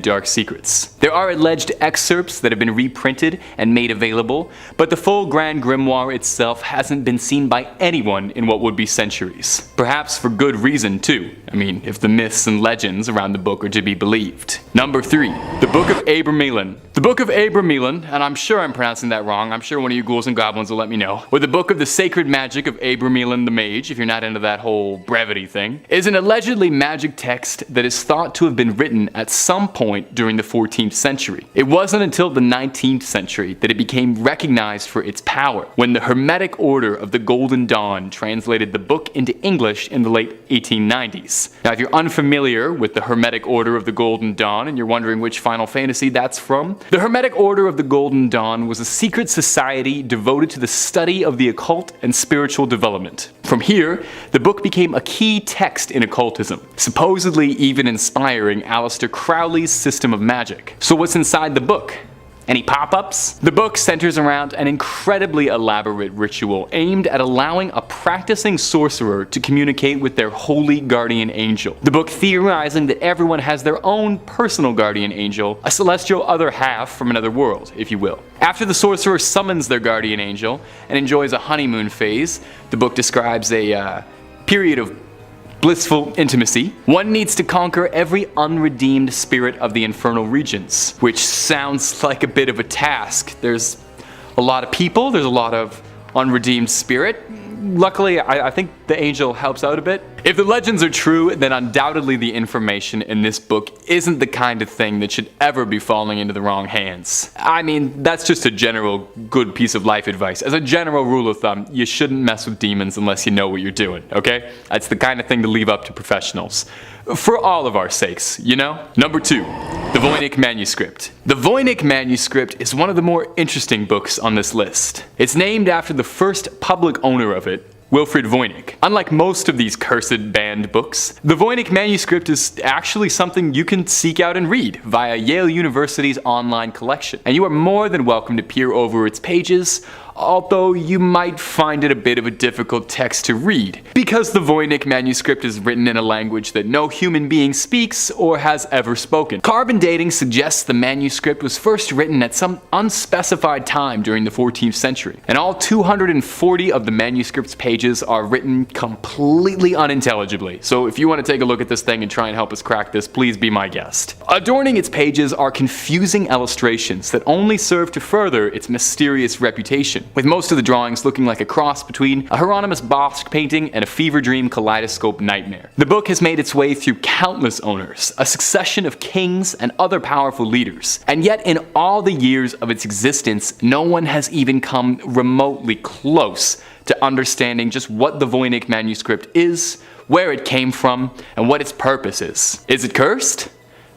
dark secrets. There are alleged excerpts that have been reprinted and made available, but the full Grand Grimoire itself hasn't been seen by anyone in what would be centuries. Perhaps for good reason too. I mean, if the myths and legends around the book are to be believed. Number 3. The Book of Abramelin. The Book of Abramelin, and I'm sure I'm pronouncing that wrong, I'm sure one of you ghouls and goblins will let me know, or the Book of the Sacred Magic of Abramelin the Mage, if you're not into that whole brevity thing, is an allegedly magic text that is thought to have been written at some point during the 14th century. It wasn't until the 19th century that it became recognized for its power, when the Hermetic Order of the Golden Dawn translated the book into English in the late 1890s. Now, if you're unfamiliar with the Hermetic Order of the Golden Dawn and you're wondering which Final Fantasy that's from, the Hermetic Order of the Golden Dawn was a secret society devoted to the study of the occult and spiritual development. From here, the book became a key text in occultism, supposedly even inspiring Aleister Crowley's system of magic. So what's inside the book? Any pop-ups? The book centers around an incredibly elaborate ritual aimed at allowing a practicing sorcerer to communicate with their holy guardian angel. The book theorizing that everyone has their own personal guardian angel, a celestial other half from another world, if you will. After the sorcerer summons their guardian angel and enjoys a honeymoon phase, the book describes a period of blissful intimacy, one needs to conquer every unredeemed spirit of the infernal regions, which sounds like a bit of a task. There's a lot of people, there's a lot of unredeemed spirit. Luckily, I think the angel helps out a bit. If the legends are true, then undoubtedly the information in this book isn't the kind of thing that should ever be falling into the wrong hands. I mean, that's just a general good piece of life advice. As a general rule of thumb, you shouldn't mess with demons unless you know what you're doing, okay? That's the kind of thing to leave up to professionals. For all of our sakes, you know? Number 2. The Voynich Manuscript. The Voynich Manuscript is one of the more interesting books on this list. It's named after the first public owner of it, Wilfrid Voynich. Unlike most of these cursed banned books, the Voynich Manuscript is actually something you can seek out and read via Yale University's online collection, and you are more than welcome to peer over its pages, although you might find it a bit of a difficult text to read, because the Voynich Manuscript is written in a language that no human being speaks or has ever spoken. Carbon dating suggests the manuscript was first written at some unspecified time during the 14th century, and all 240 of the manuscript's pages are written completely unintelligibly, so if you want to take a look at this thing and try and help us crack this, please be my guest. Adorning its pages are confusing illustrations that only serve to further its mysterious reputation, with most of the drawings looking like a cross between a Hieronymus Bosch painting and a fever dream kaleidoscope nightmare. The book has made its way through countless owners, a succession of kings and other powerful leaders, and yet in all the years of its existence, no one has even come remotely close to understanding just what the Voynich Manuscript is, where it came from, and what its purpose is. Is it cursed?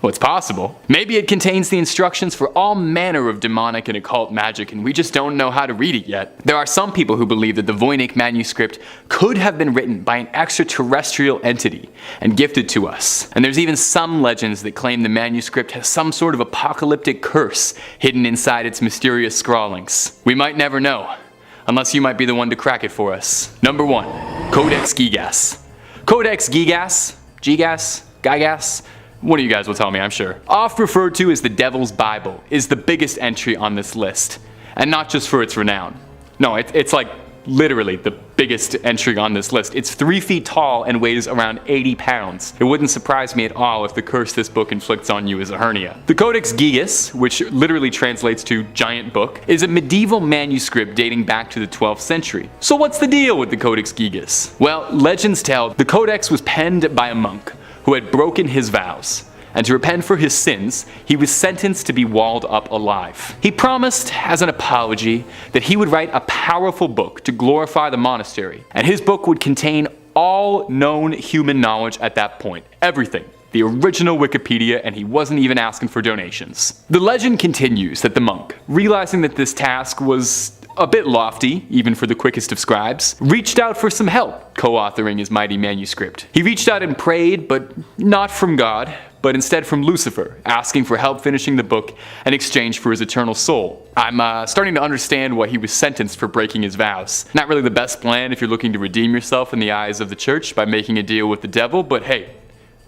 Well, it's possible. Maybe it contains the instructions for all manner of demonic and occult magic, and we just don't know how to read it yet. There are some people who believe that the Voynich Manuscript could have been written by an extraterrestrial entity and gifted to us. And there's even some legends that claim the manuscript has some sort of apocalyptic curse hidden inside its mysterious scrawlings. We might never know, unless you might be the one to crack it for us. Number 1. Codex Gigas. Codex Gigas? Gigas? Gigas? One of you guys will tell me, I'm sure. Oft referred to as the Devil's Bible, is the biggest entry on this list. And not just for its renown. No, it's like literally the biggest entry on this list. It's 3 feet tall and weighs around 80 pounds. It wouldn't surprise me at all if the curse this book inflicts on you is a hernia. The Codex Gigas, which literally translates to giant book, is a medieval manuscript dating back to the 12th century. So what's the deal with the Codex Gigas? Well, legends tell the Codex was penned by a monk who had broken his vows, and to repent for his sins, he was sentenced to be walled up alive. He promised, as an apology, that he would write a powerful book to glorify the monastery, and his book would contain all known human knowledge at that point. Everything. The original Wikipedia, and he wasn't even asking for donations. The legend continues that the monk, realizing that this task was a bit lofty, even for the quickest of scribes, reached out for some help co-authoring his mighty manuscript. He reached out and prayed, but not from God, but instead from Lucifer, asking for help finishing the book in exchange for his eternal soul. I'm starting to understand why he was sentenced for breaking his vows. Not really the best plan if you're looking to redeem yourself in the eyes of the church by making a deal with the devil, but hey,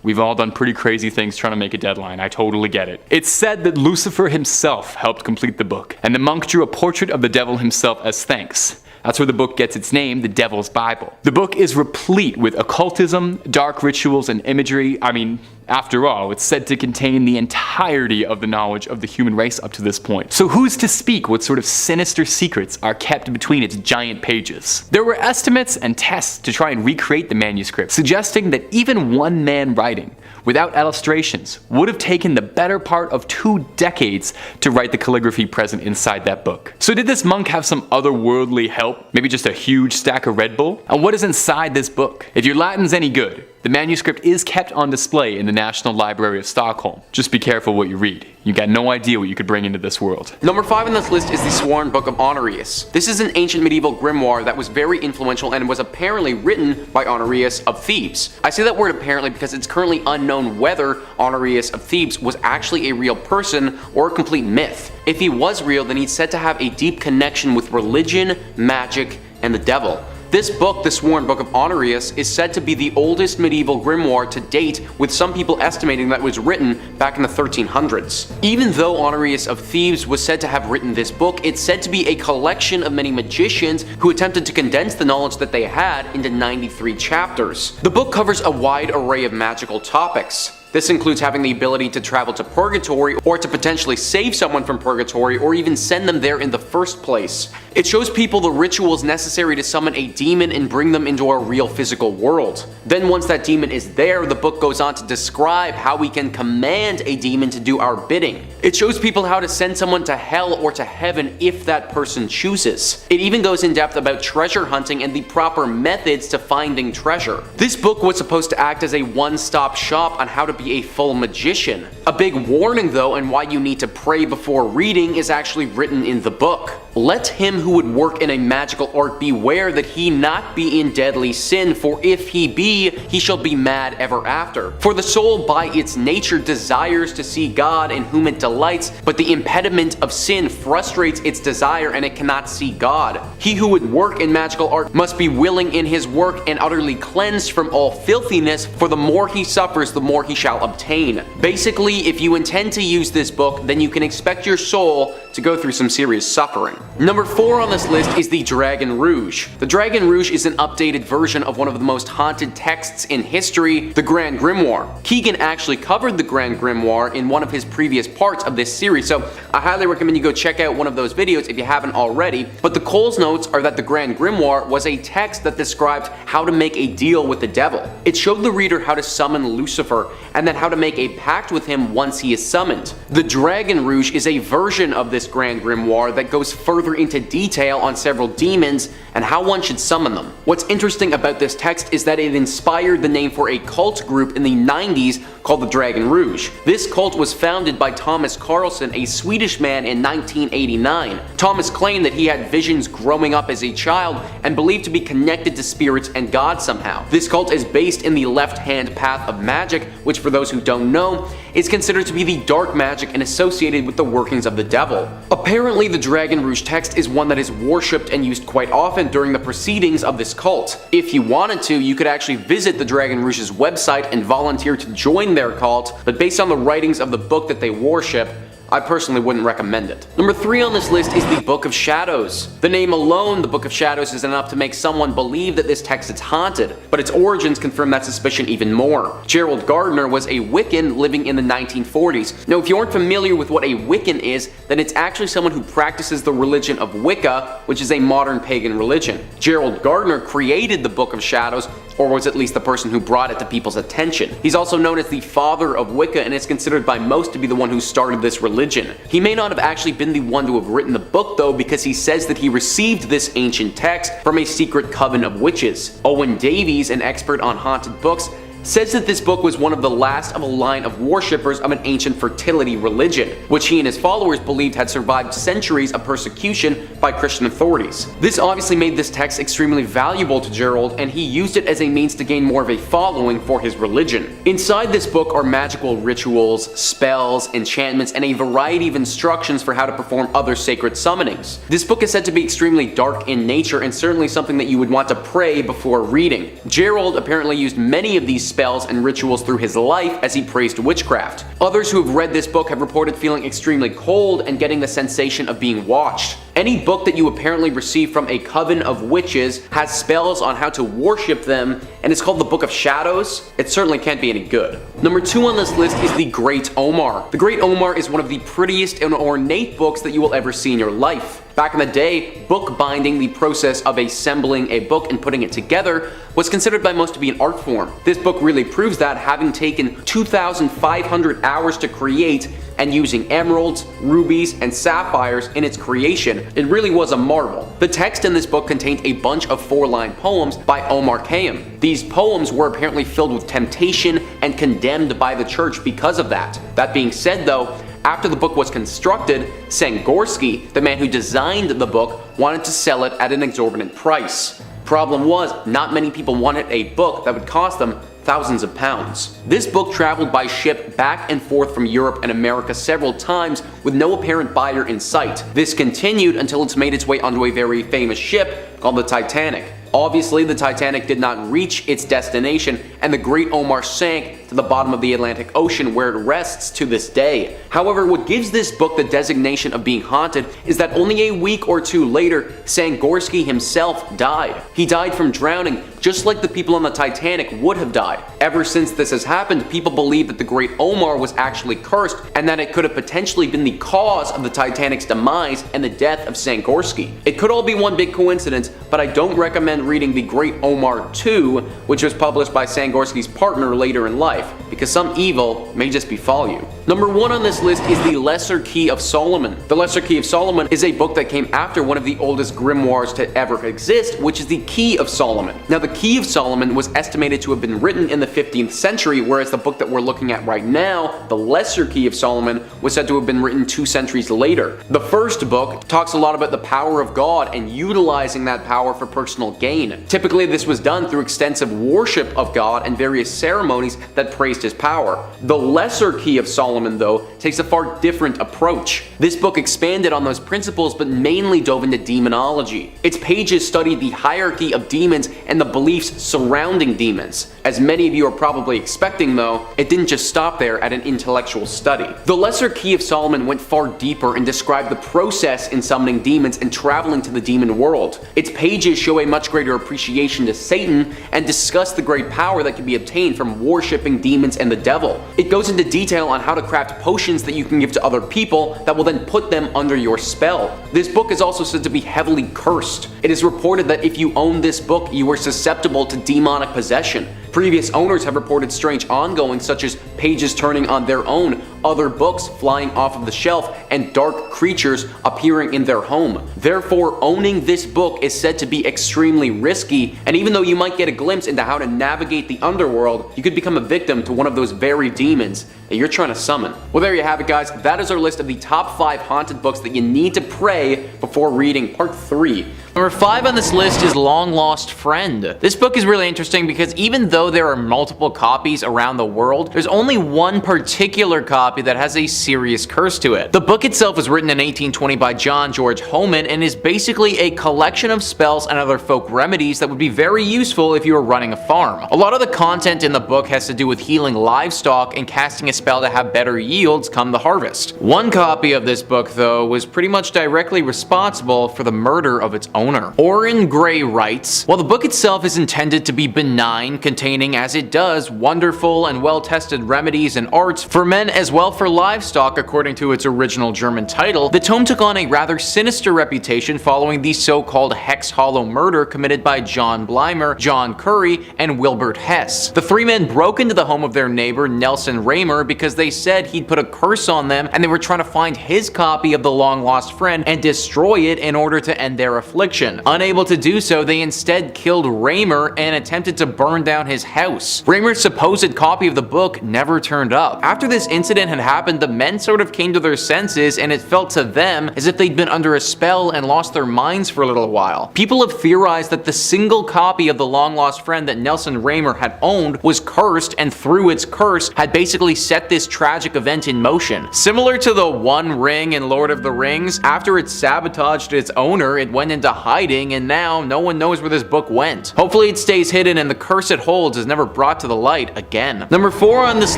we've all done pretty crazy things trying to make a deadline. I totally get it. It's said that Lucifer himself helped complete the book, and the monk drew a portrait of the devil himself as thanks. That's where the book gets its name, the Devil's Bible. The book is replete with occultism, dark rituals, and imagery. I mean, after all, it's said to contain the entirety of the knowledge of the human race up to this point. So who's to speak what sort of sinister secrets are kept between its giant pages? There were estimates and tests to try and recreate the manuscript, suggesting that even one man writing, without illustrations, would have taken the better part of 2 decades to write the calligraphy present inside that book. So did this monk have some otherworldly help? Maybe just a huge stack of Red Bull? And what is inside this book? If your Latin's any good, the manuscript is kept on display in the National Library of Stockholm. Just be careful what you read. You got no idea what you could bring into this world. Number 5 on this list is the Sworn Book of Honorius. This is an ancient medieval grimoire that was very influential and was apparently written by Honorius of Thebes. I say that word apparently because it's currently unknown whether Honorius of Thebes was actually a real person or a complete myth. If he was real, then he's said to have a deep connection with religion, magic, and the devil. This book, the Sworn Book of Honorius, is said to be the oldest medieval grimoire to date, with some people estimating that it was written back in the 1300s. Even though Honorius of Thebes was said to have written this book, it's said to be a collection of many magicians who attempted to condense the knowledge that they had into 93 chapters. The book covers a wide array of magical topics. This includes having the ability to travel to purgatory, or to potentially save someone from purgatory, or even send them there in the first place. It shows people the rituals necessary to summon a demon and bring them into our real physical world. Then once that demon is there, the book goes on to describe how we can command a demon to do our bidding. It shows people how to send someone to hell or to heaven if that person chooses. It even goes in depth about treasure hunting and the proper methods to finding treasure. This book was supposed to act as a one-stop shop on how to be a full magician. A big warning though, and why you need to pray before reading, is actually written in the book. Let him who would work in a magical art beware that he not be in deadly sin, for if he be, he shall be mad ever after. For the soul by its nature desires to see God in whom it delights, but the impediment of sin frustrates its desire and it cannot see God. He who would work in magical art must be willing in his work and utterly cleansed from all filthiness, for the more he suffers, the more he shall obtain. Basically, if you intend to use this book, then you can expect your soul to go through some serious suffering. Number 4 on this list is the Dragon Rouge. The Dragon Rouge is an updated version of one of the most haunted texts in history, the Grand Grimoire. Keegan actually covered the Grand Grimoire in one of his previous parts of this series, so I highly recommend you go check out one of those videos if you haven't already. But the Cole's notes are that the Grand Grimoire was a text that described how to make a deal with the devil. It showed the reader how to summon Lucifer, and then how to make a pact with him once he is summoned. The Dragon Rouge is a version of this Grand Grimoire that goes further into detail on several demons and how one should summon them. What's interesting about this text is that it inspired the name for a cult group in the 90s called the Dragon Rouge. This cult was founded by Thomas Carlson, a Swedish man, in 1989. Thomas claimed that he had visions growing up as a child and believed to be connected to spirits and God somehow. This cult is based in the left-hand path of magic, which for those who don't know, is considered to be the dark magic and associated with the workings of the devil. Apparently, the Dragon Rouge text is one that is worshipped and used quite often during the proceedings of this cult. If you wanted to, you could actually visit the Dragon Rouge's website and volunteer to join their cult, but based on the writings of the book that they worship, I personally wouldn't recommend it. Number 3 on this list is the Book of Shadows. The name alone, the Book of Shadows, is enough to make someone believe that this text is haunted, but its origins confirm that suspicion even more. Gerald Gardner was a Wiccan living in the 1940s. Now, if you aren't familiar with what a Wiccan is, then it's actually someone who practices the religion of Wicca, which is a modern pagan religion. Gerald Gardner created the Book of Shadows, or was at least the person who brought it to people's attention. He's also known as the father of Wicca and is considered by most to be the one who started this religion. He may not have actually been the one to have written the book though, because he says that he received this ancient text from a secret coven of witches. Owen Davies, an expert on haunted books, says that this book was one of the last of a line of worshippers of an ancient fertility religion, which he and his followers believed had survived centuries of persecution by Christian authorities. This obviously made this text extremely valuable to Gerald, and he used it as a means to gain more of a following for his religion. Inside this book are magical rituals, spells, enchantments, and a variety of instructions for how to perform other sacred summonings. This book is said to be extremely dark in nature and certainly something that you would want to pray before reading. Gerald apparently used many of these spells and rituals through his life as he praised witchcraft. Others who have read this book have reported feeling extremely cold and getting the sensation of being watched. Any book that you apparently receive from a coven of witches has spells on how to worship them, and it's called the Book of Shadows. It certainly can't be any good. Number 2 on this list is the Great Omar. The Great Omar is one of the prettiest and ornate books that you will ever see in your life. Back in the day, book binding, the process of assembling a book and putting it together, was considered by most to be an art form. This book really proves that, having taken 2,500 hours to create and using emeralds, rubies, and sapphires in its creation, it really was a marvel. The text in this book contained a bunch of 4-line poems by Omar Khayyam. These poems were apparently filled with temptation and condemned by the church because of that. That being said though, after the book was constructed, Sangorsky, the man who designed the book, wanted to sell it at an exorbitant price. Problem was, not many people wanted a book that would cost them thousands of pounds. This book traveled by ship back and forth from Europe and America several times with no apparent buyer in sight. This continued until it's made its way onto a very famous ship called the Titanic. Obviously, the Titanic did not reach its destination, and the Great Omar sank to the bottom of the Atlantic Ocean, where it rests to this day. However, what gives this book the designation of being haunted is that only a week or two later, Sangorsky himself died. He died from drowning, just like the people on the Titanic would have died. Ever since this has happened, people believe that the Great Omar was actually cursed, and that it could have potentially been the cause of the Titanic's demise and the death of Sangorsky. It could all be one big coincidence, but I don't recommend reading the Great Omar 2, which was published by Sangorsky's partner later in life, because some evil may just befall you. Number 1 on this list is the Lesser Key of Solomon. The Lesser Key of Solomon is a book that came after one of the oldest grimoires to ever exist, which is the Key of Solomon. Now, the Key of Solomon was estimated to have been written in the 15th century, whereas the book that we're looking at right now, the Lesser Key of Solomon, was said to have been written 2 centuries later. The first book talks a lot about the power of God and utilizing that power for personal gain. Typically, this was done through extensive worship of God and various ceremonies that praised his power. The Lesser Key of Solomon, though, takes a far different approach. This book expanded on those principles, but mainly dove into demonology. Its pages studied the hierarchy of demons and the beliefs surrounding demons. As many of you are probably expecting though, it didn't just stop there at an intellectual study. The Lesser Key of Solomon went far deeper and described the process in summoning demons and traveling to the demon world. Its pages show a much greater appreciation to Satan and discuss the great power that can be obtained from worshipping demons and the devil. It goes into detail on how to craft potions that you can give to other people that will then put them under your spell. This book is also said to be heavily cursed. It is reported that if you own this book, you are susceptible to demonic possession. Previous owners have reported strange ongoings, such as pages turning on their own, other books flying off of the shelf, and dark creatures appearing in their home. Therefore, owning this book is said to be extremely risky, and even though you might get a glimpse into how to navigate the underworld, you could become a victim to one of those very demons that you're trying to summon. Well, there you have it, guys. That is our list of the top 5 haunted books that you need to pray before reading part 3. Number 5 on this list is Long Lost Friend. This book is really interesting because even though there are multiple copies around the world, there's only one particular copy that has a serious curse to it. The book itself was written in 1820 by John George Homan and is basically a collection of spells and other folk remedies that would be very useful if you were running a farm. A lot of the content in the book has to do with healing livestock and casting a spell to have better yields come the harvest. One copy of this book, though, was pretty much directly responsible for the murder of its owner. Orrin Gray writes, while the book itself is intended to be benign, containing as it does wonderful and well-tested remedies and arts for men as well for livestock according to its original German title, the tome took on a rather sinister reputation following the so-called Hex Hollow murder committed by John Blymer, John Curry, and Wilbert Hess. The three men broke into the home of their neighbor Nelson Raymer because they said he'd put a curse on them and they were trying to find his copy of the Long Lost Friend and destroy it in order to end their affliction. Unable to do so, they instead killed Raymer and attempted to burn down his house. Raymer's supposed copy of the book never turned up. After this incident had happened, the men sort of came to their senses and it felt to them as if they'd been under a spell and lost their minds for a little while. People have theorized that the single copy of the Long Lost Friend that Nelson Raymer had owned was cursed, and through its curse had basically set this tragic event in motion. Similar to the One Ring in Lord of the Rings, after it sabotaged its owner, it went into hiding and now no one knows where this book went. Hopefully it stays hidden and the curse it holds is never brought to the light again. Number 4 on this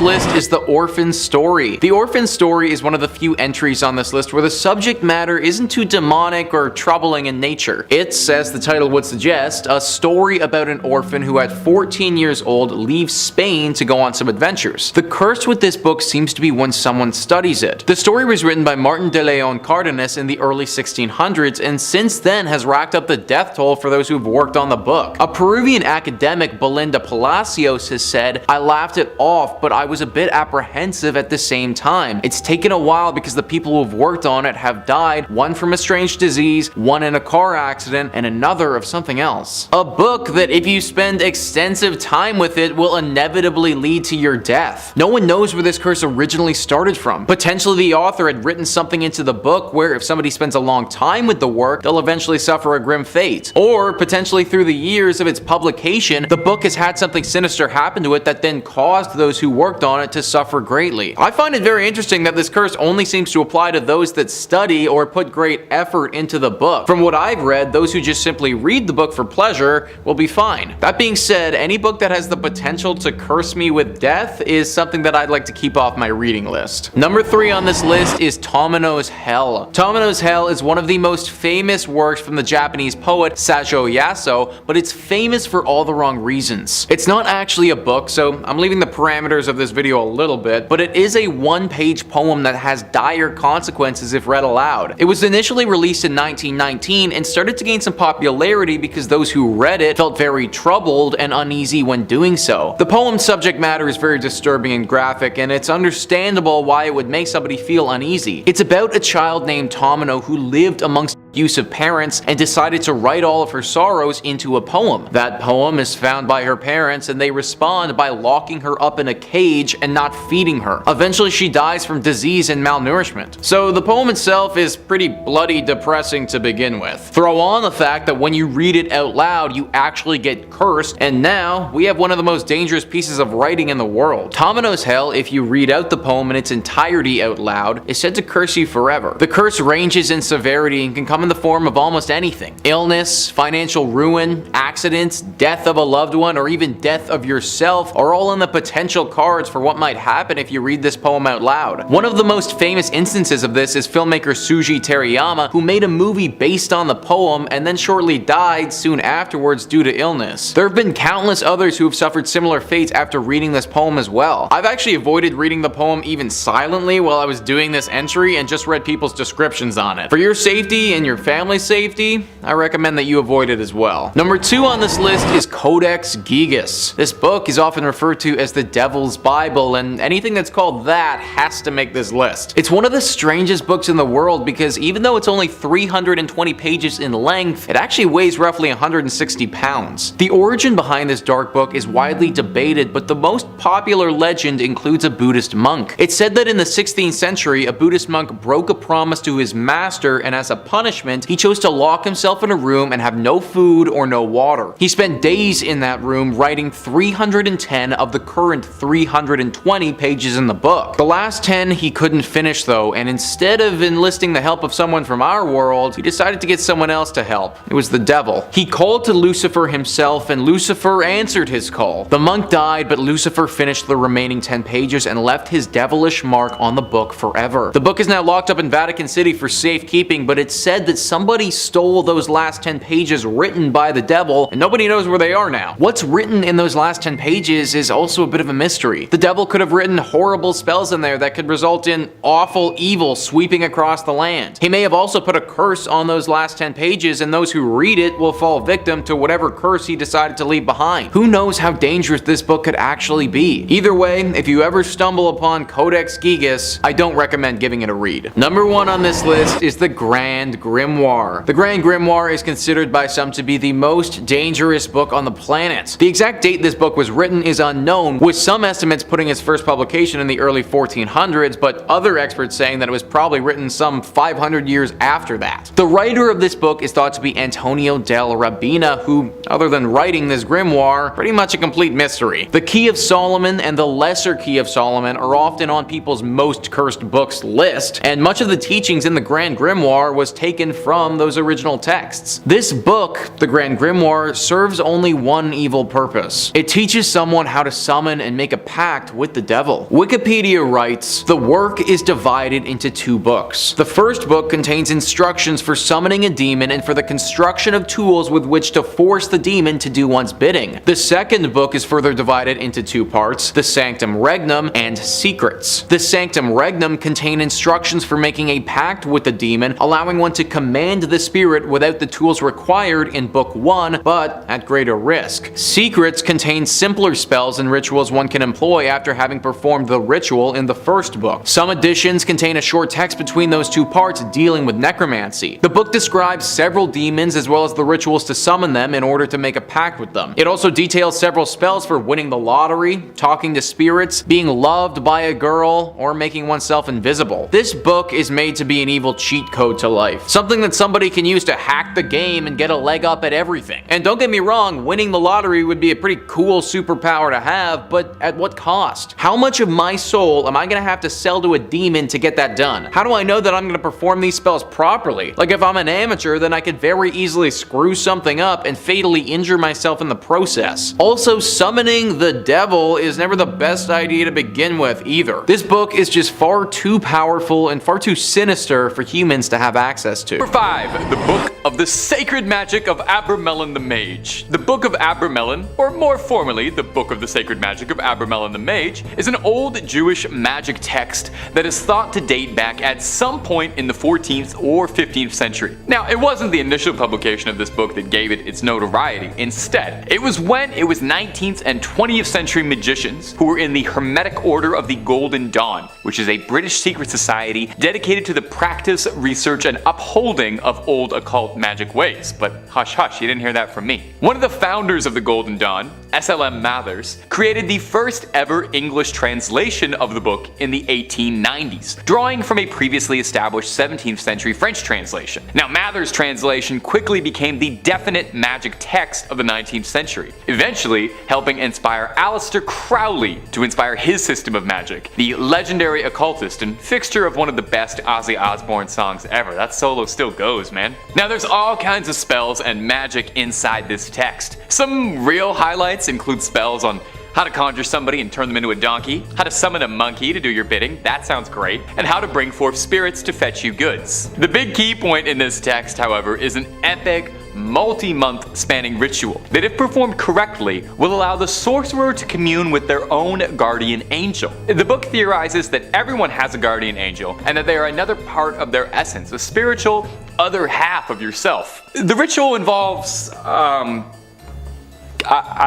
list is The Orphan Story. The Orphan Story is one of the few entries on this list where the subject matter isn't too demonic or troubling in nature. It's, as the title would suggest, a story about an orphan who at 14 years old leaves Spain to go on some adventures. The curse with this book seems to be when someone studies it. The story was written by Martin de Leon Cardenas in the early 1600s and since then has racked up the death toll for those who've worked on the book. A Peruvian academic, Belinda Palacios, has said, "I laughed it off, but I was a bit apprehensive at the same time. It's taken a while because the people who've worked on it have died, one from a strange disease, one in a car accident, and another of something else. A book that if you spend extensive time with it will inevitably lead to your death. No one knows where this curse originally started from. Potentially the author had written something into the book where if somebody spends a long time with the work, they'll eventually suffer a grim fate. Or potentially through the years of its publication, the book has had something sinister happen to it that then caused those who worked on it to suffer greatly. I find it very interesting that this curse only seems to apply to those that study or put great effort into the book. From what I've read, those who just simply read the book for pleasure will be fine. That being said, any book that has the potential to curse me with death is something that I'd like to keep off my reading list. Number 3 on this list is Tomino's Hell. Tomino's Hell is one of the most famous works from the Japanese poet Sajo Yaso, but it's famous for all the wrong reasons. It's not actually a book, so I'm leaving the parameters of this video a little bit, but it is a one-page poem that has dire consequences if read aloud. It was initially released in 1919 and started to gain some popularity because those who read it felt very troubled and uneasy when doing so. The poem's subject matter is very disturbing and graphic, and it's understandable why it would make somebody feel uneasy. It's about a child named Tomino who lived amongst abusive parents and decided to write all of her sorrows into a poem. That poem is found by her parents and they respond by locking her up in a cage and not feeding her. Eventually she dies from disease and malnourishment. So the poem itself is pretty bloody depressing to begin with. Throw on the fact that when you read it out loud you actually get cursed, and now we have one of the most dangerous pieces of writing in the world. Tomino's Hell, if you read out the poem in its entirety out loud, is said to curse you forever. The curse ranges in severity and can come in the form of almost anything. Illness, financial ruin, accidents, death of a loved one, or even death of yourself are all in the potential cards for what might happen if you read this poem out loud. One of the most famous instances of this is filmmaker Suji Terayama, who made a movie based on the poem and then shortly died soon afterwards due to illness. There have been countless others who have suffered similar fates after reading this poem as well. I've actually avoided reading the poem even silently while I was doing this entry and just read people's descriptions on it. For your safety and your family's safety, I recommend that you avoid it as well. Number 2 on this list is Codex Gigas. This book is often referred to as the Devil's Bible, and anything that's called that has to make this list. It's one of the strangest books in the world because even though it's only 320 pages in length, it actually weighs roughly 160 pounds. The origin behind this dark book is widely debated, but the most popular legend includes a Buddhist monk. It's said that in the 16th century, a Buddhist monk broke a promise to his master, and as a punishment, punishment, he chose to lock himself in a room and have no food or no water. He spent days in that room writing 310 of the current 320 pages in the book. The last 10 he couldn't finish though, and instead of enlisting the help of someone from our world, he decided to get someone else to help. It was the devil. He called to Lucifer himself, and Lucifer answered his call. The monk died, but Lucifer finished the remaining 10 pages and left his devilish mark on the book forever. The book is now locked up in Vatican City for safekeeping, but it's said that somebody stole those last 10 pages written by the devil, and nobody knows where they are now. What's written in those last 10 pages is also a bit of a mystery. The devil could have written horrible spells in there that could result in awful evil sweeping across the land. He may have also put a curse on those last 10 pages, and those who read it will fall victim to whatever curse he decided to leave behind. Who knows how dangerous this book could actually be? Either way, if you ever stumble upon Codex Gigas, I don't recommend giving it a read. Number 1 on this list is the Grand Grimoire. The Grand Grimoire is considered by some to be the most dangerous book on the planet. The exact date this book was written is unknown, with some estimates putting its first publication in the early 1400s, but other experts saying that it was probably written some 500 years after that. The writer of this book is thought to be Antonio del Rabina, who, other than writing this grimoire, pretty much a complete mystery. The Key of Solomon and the Lesser Key of Solomon are often on people's most cursed books list, and much of the teachings in the Grand Grimoire was taken from those original texts. This book, the Grand Grimoire, serves only one evil purpose. It teaches someone how to summon and make a pact with the devil. Wikipedia writes, the work is divided into 2 books. The first book contains instructions for summoning a demon and for the construction of tools with which to force the demon to do one's bidding. The second book is further divided into 2 parts, the Sanctum Regnum and Secrets. The Sanctum Regnum contain instructions for making a pact with the demon, allowing one to command the spirit without the tools required in book 1, but at greater risk. Secrets contain simpler spells and rituals one can employ after having performed the ritual in the first book. Some editions contain a short text between those 2 parts dealing with necromancy. The book describes several demons as well as the rituals to summon them in order to make a pact with them. It also details several spells for winning the lottery, talking to spirits, being loved by a girl, or making oneself invisible. This book is made to be an evil cheat code to life, something that somebody can use to hack the game and get a leg up at everything. And don't get me wrong, winning the lottery would be a pretty cool superpower to have, but at what cost? How much of my soul am I gonna have to sell to a demon to get that done? How do I know that I'm gonna perform these spells properly? Like, if I'm an amateur, then I could very easily screw something up and fatally injure myself in the process. Also, summoning the devil is never the best idea to begin with either. This book is just far too powerful and far too sinister for humans to have access to. Number 5. The Book of the Sacred Magic of Abramelin the Mage. The Book of Abramelin, or more formally, the Book of the Sacred Magic of Abramelin the Mage, is an old Jewish magic text that is thought to date back at some point in the 14th or 15th century. Now, it wasn't the initial publication of this book that gave it its notoriety. Instead, it was when it was 19th and 20th century magicians who were in the Hermetic Order of the Golden Dawn, which is a British secret society dedicated to the practice, research, and upholding of old occult magic ways. But hush hush, you didn't hear that from me. One of the founders of the Golden Dawn, SLM Mathers, created the first ever English translation of the book in the 1890s, drawing from a previously established 17th century French translation. Now, Mathers' translation quickly became the definite magic text of the 19th century, eventually helping inspire Aleister Crowley to inspire his system of magic, the legendary occultist and fixture of one of the best Ozzy Osbourne songs ever. That solo still goes, man. Now, there's all kinds of spells and magic inside this text. Some real highlights include spells on how to conjure somebody and turn them into a donkey, how to summon a monkey to do your bidding, that sounds great, and how to bring forth spirits to fetch you goods. The big key point in this text, however, is an epic, multi-month spanning ritual that, if performed correctly, will allow the sorcerer to commune with their own guardian angel. The book theorizes that everyone has a guardian angel and that they are another part of their essence, a spiritual other half of yourself. The ritual involves, I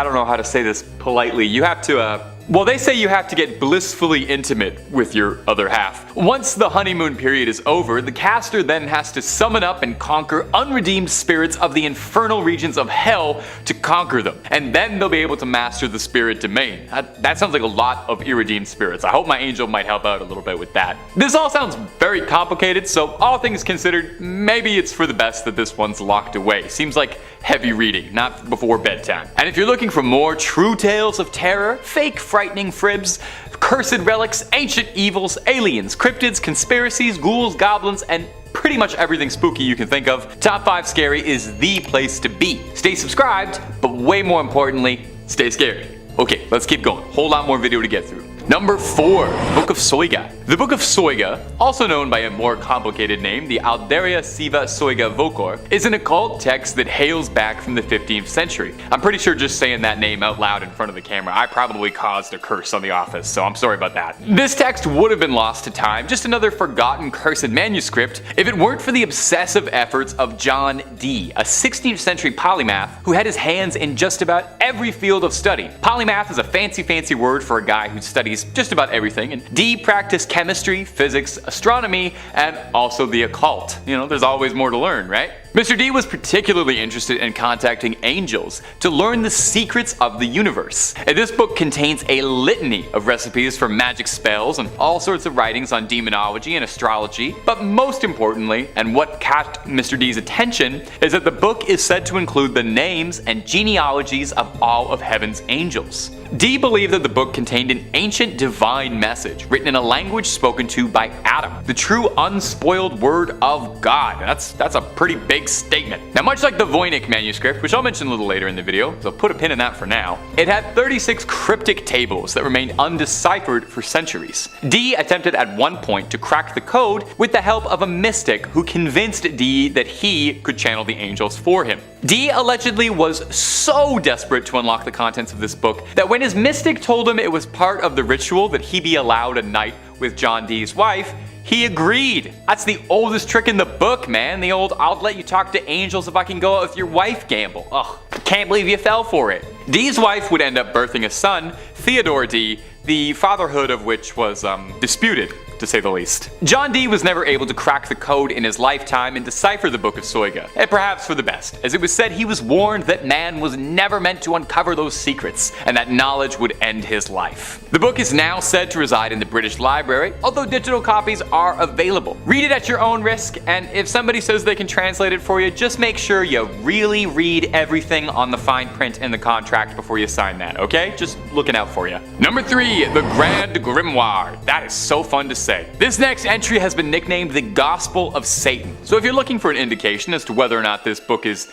don't know how to say this politely. You have to Well, they say you have to get blissfully intimate with your other half. Once the honeymoon period is over, the caster then has to summon up and conquer unredeemed spirits of the infernal regions of hell to conquer them, and then they'll be able to master the spirit domain. That sounds like a lot of irredeemed spirits. I hope my angel might help out a little bit with that. This all sounds very complicated, so all things considered, maybe it's for the best that this one's locked away. Seems like heavy reading, not before bedtime. And if you're looking for more true tales of terror, fake frightening fribs, cursed relics, ancient evils, aliens, cryptids, conspiracies, ghouls, goblins, and pretty much everything spooky you can think of, Top 5 Scary is the place to be. Stay subscribed, but way more importantly, stay scary. Okay, let's keep going. Whole lot more video to get through. Number 4, Book of Soiga. The Book of Soiga, also known by a more complicated name, the Alderia Siva Soiga Vocor, is an occult text that hails back from the 15th century. I'm pretty sure just saying that name out loud in front of the camera, I probably caused a curse on the office, so I'm sorry about that. This text would have been lost to time, just another forgotten cursed manuscript, if it weren't for the obsessive efforts of John Dee, a 16th century polymath who had his hands in just about every field of study. Polymath is a fancy word for a guy who studies just about everything, and Dee practiced chemistry, physics, astronomy, and also the occult. You know, there's always more to learn, right? Mr. Dee was particularly interested in contacting angels to learn the secrets of the universe. And this book contains a litany of recipes for magic spells and all sorts of writings on demonology and astrology, but most importantly, and what caught Mr. Dee's attention, is that the book is said to include the names and genealogies of all of heaven's angels. Dee believed that the book contained an ancient divine message written in a language spoken to by Adam, the true unspoiled word of God. That's a pretty big statement. Now, much like the Voynich manuscript, which I'll mention a little later in the video, so put a pin in that for now, it had 36 cryptic tables that remained undeciphered for centuries. Dee attempted at one point to crack the code with the help of a mystic who convinced Dee that he could channel the angels for him. Dee allegedly was so desperate to unlock the contents of this book that when his mystic told him it was part of the ritual that he be allowed a night with John Dee's wife, he agreed. That's the oldest trick in the book, man. The old "I'll let you talk to angels if I can go out with your wife" gamble. Ugh, can't believe you fell for it. Dee's wife would end up birthing a son, Theodore Dee, the fatherhood of which was disputed, to say the least. John Dee was never able to crack the code in his lifetime and decipher the Book of Soiga, and perhaps for the best, as it was said he was warned that man was never meant to uncover those secrets, and that knowledge would end his life. The book is now said to reside in the British Library, although digital copies are available. Read it at your own risk, and if somebody says they can translate it for you, just make sure you really read everything on the fine print in the contract before you sign that, okay? Just looking out for you. Number 3, the Grand Grimoire. That is so fun to say. This next entry has been nicknamed the Gospel of Satan. So if you're looking for an indication as to whether or not this book is,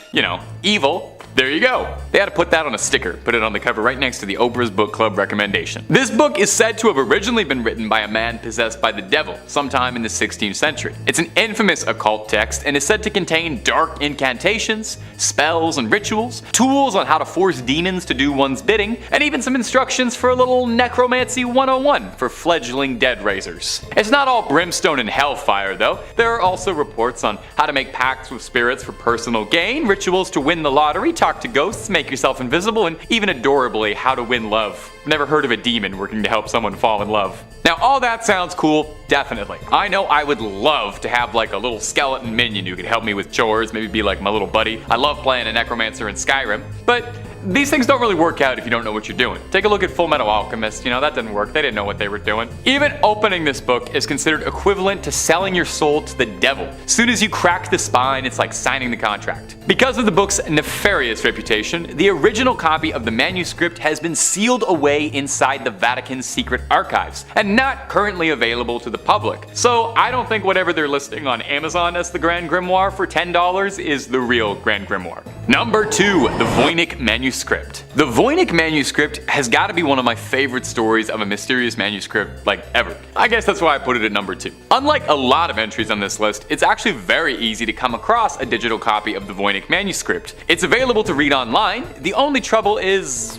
evil, there you go. They had to put that on a sticker, put it on the cover right next to the Oprah's Book Club recommendation. This book is said to have originally been written by a man possessed by the devil sometime in the 16th century. It's an infamous occult text and is said to contain dark incantations, spells and rituals, tools on how to force demons to do one's bidding, and even some instructions for a little necromancy 101 for fledgling dead raisers. It's not all brimstone and hellfire though. There are also reports on how to make pacts with spirits for personal gain, rituals to win the lottery, talk to ghosts, make yourself invisible, and even adorably, how to win love. Never heard of a demon working to help someone fall in love. Now, all that sounds cool, definitely. I know I would love to have like a little skeleton minion who could help me with chores, maybe be like my little buddy. I love playing a necromancer in Skyrim, but these things don't really work out if you don't know what you're doing. Take a look at Full Metal Alchemist, that didn't work, they didn't know what they were doing. Even opening this book is considered equivalent to selling your soul to the devil. Soon as you crack the spine, it's like signing the contract. Because of the book's nefarious reputation, the original copy of the manuscript has been sealed away inside the Vatican's secret archives, and not currently available to the public. So I don't think whatever they're listing on Amazon as the Grand Grimoire for $10 is the real Grand Grimoire. Number 2, the Voynich manuscript. The Voynich manuscript has got to be one of my favorite stories of a mysterious manuscript ever. I guess that's why I put it at number 2. Unlike a lot of entries on this list, it's actually very easy to come across a digital copy of the Voynich manuscript. It's available to read online. The only trouble is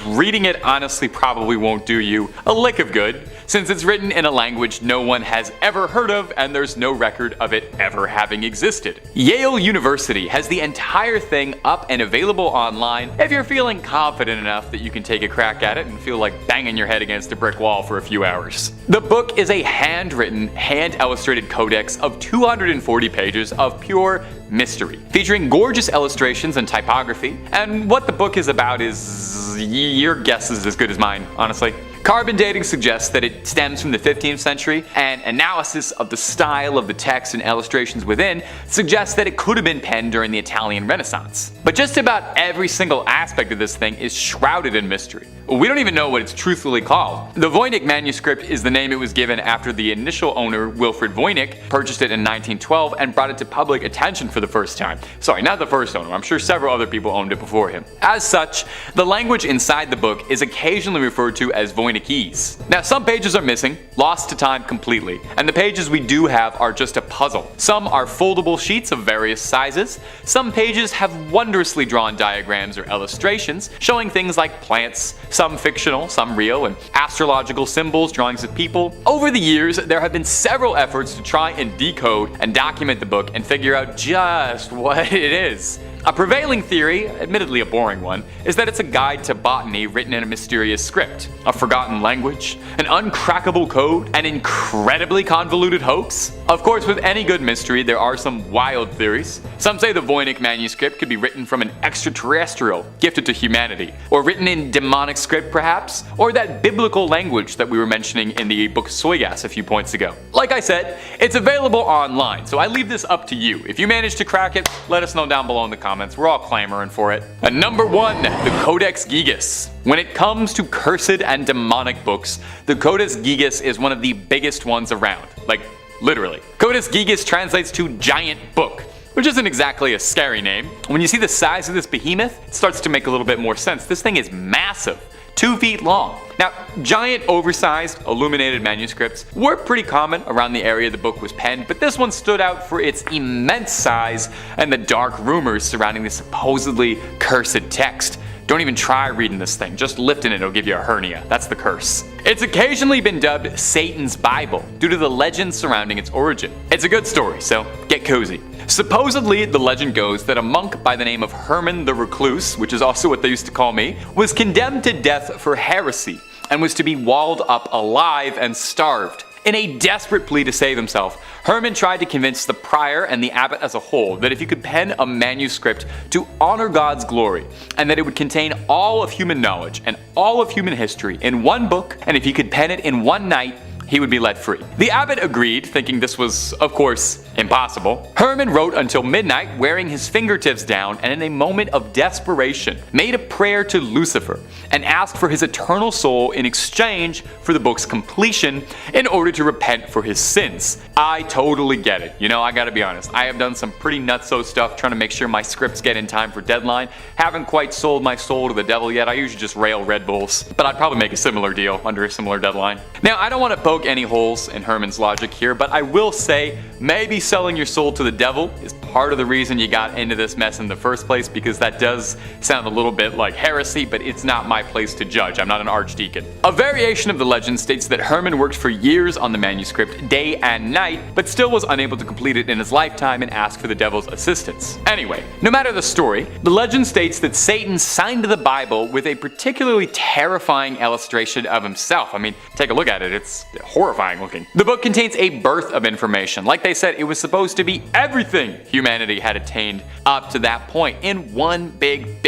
reading it honestly probably won't do you a lick of good. since it's written in a language no one has ever heard of and there's no record of it ever having existed. Yale University has the entire thing up and available online if you're feeling confident enough that you can take a crack at it and feel like banging your head against a brick wall for a few hours. The book is a handwritten, hand-illustrated codex of 240 pages of pure mystery, featuring gorgeous illustrations and typography, and what the book is about is your guess is as good as mine, honestly. Carbon dating suggests that it stems from the 15th century, and analysis of the style of the text and illustrations within suggests that it could have been penned during the Italian Renaissance. But just about every single aspect of this thing is shrouded in mystery. We don't even know what it's truthfully called. The Voynich manuscript is the name it was given after the initial owner, Wilfrid Voynich, purchased it in 1912 and brought it to public attention for the first time. Sorry, not the first owner, I'm sure several other people owned it before him. As such, the language inside the book is occasionally referred to as Voynichese. Now, some pages are missing, lost to time completely, and the pages we do have are just a puzzle. Some are foldable sheets of various sizes, some pages have wondrously drawn diagrams or illustrations showing things like plants, some fictional, some real, and astrological symbols, drawings of people. Over the years, there have been several efforts to try and decode and document the book and figure out just what it is. A prevailing theory, admittedly a boring one, is that it's a guide to botany written in a mysterious script, a forgotten language, an uncrackable code, an incredibly convoluted hoax. Of course, with any good mystery, there are some wild theories. Some say the Voynich manuscript could be written from an extraterrestrial gifted to humanity, or written in demonic script perhaps, or that biblical language that we were mentioning in the Book of Soygas a few points ago. Like I said, it's available online, so I leave this up to you. If you manage to crack it, let us know down below in the comments. We're all clamoring for it. And number 1, the Codex Gigas. When it comes to cursed and demonic books, the Codex Gigas is one of the biggest ones around. Like, literally. Codex Gigas translates to giant book, which isn't exactly a scary name. When you see the size of this behemoth, it starts to make a little bit more sense. This thing is massive. 2 feet long. Now, giant oversized illuminated manuscripts were pretty common around the area the book was penned, but this one stood out for its immense size and the dark rumors surrounding the supposedly cursed text. Don't even try reading this thing, just lifting it will give you a hernia. That's the curse. It's occasionally been dubbed Satan's Bible due to the legend surrounding its origin. It's a good story, so get cozy. Supposedly, the legend goes that a monk by the name of Herman the Recluse, which is also what they used to call me, was condemned to death for heresy and was to be walled up alive and starved. In a desperate plea to save himself, Herman tried to convince the prior and the abbot as a whole that if he could pen a manuscript to honor God's glory, and that it would contain all of human knowledge and all of human history in one book, and if he could pen it in one night, he would be let free. The abbot agreed, thinking this was, of course, impossible. Herman wrote until midnight, wearing his fingertips down, and in a moment of desperation, made a prayer to Lucifer and asked for his eternal soul in exchange for the book's completion in order to repent for his sins. I totally get it. You know, I gotta be honest, I have done some pretty nutso stuff trying to make sure my scripts get in time for deadline. Haven't quite sold my soul to the devil yet. I usually just rail Red Bulls, but I'd probably make a similar deal under a similar deadline. Now, I don't want to poke any holes in Herman's logic here, but I will say maybe selling your soul to the devil is part of the reason you got into this mess in the first place, because that does sound a little bit like heresy, but it's not my place to judge. I'm not an archdeacon. A variation of the legend states that Herman worked for years on the manuscript, day and night, but still was unable to complete it in his lifetime and asked for the devil's assistance. Anyway, no matter the story, the legend states that Satan signed the Bible with a particularly terrifying illustration of himself. I mean, take a look at it, it's horrifying looking. The book contains a birth of information. Like they said, it was supposed to be everything humanity had attained up to that point in one big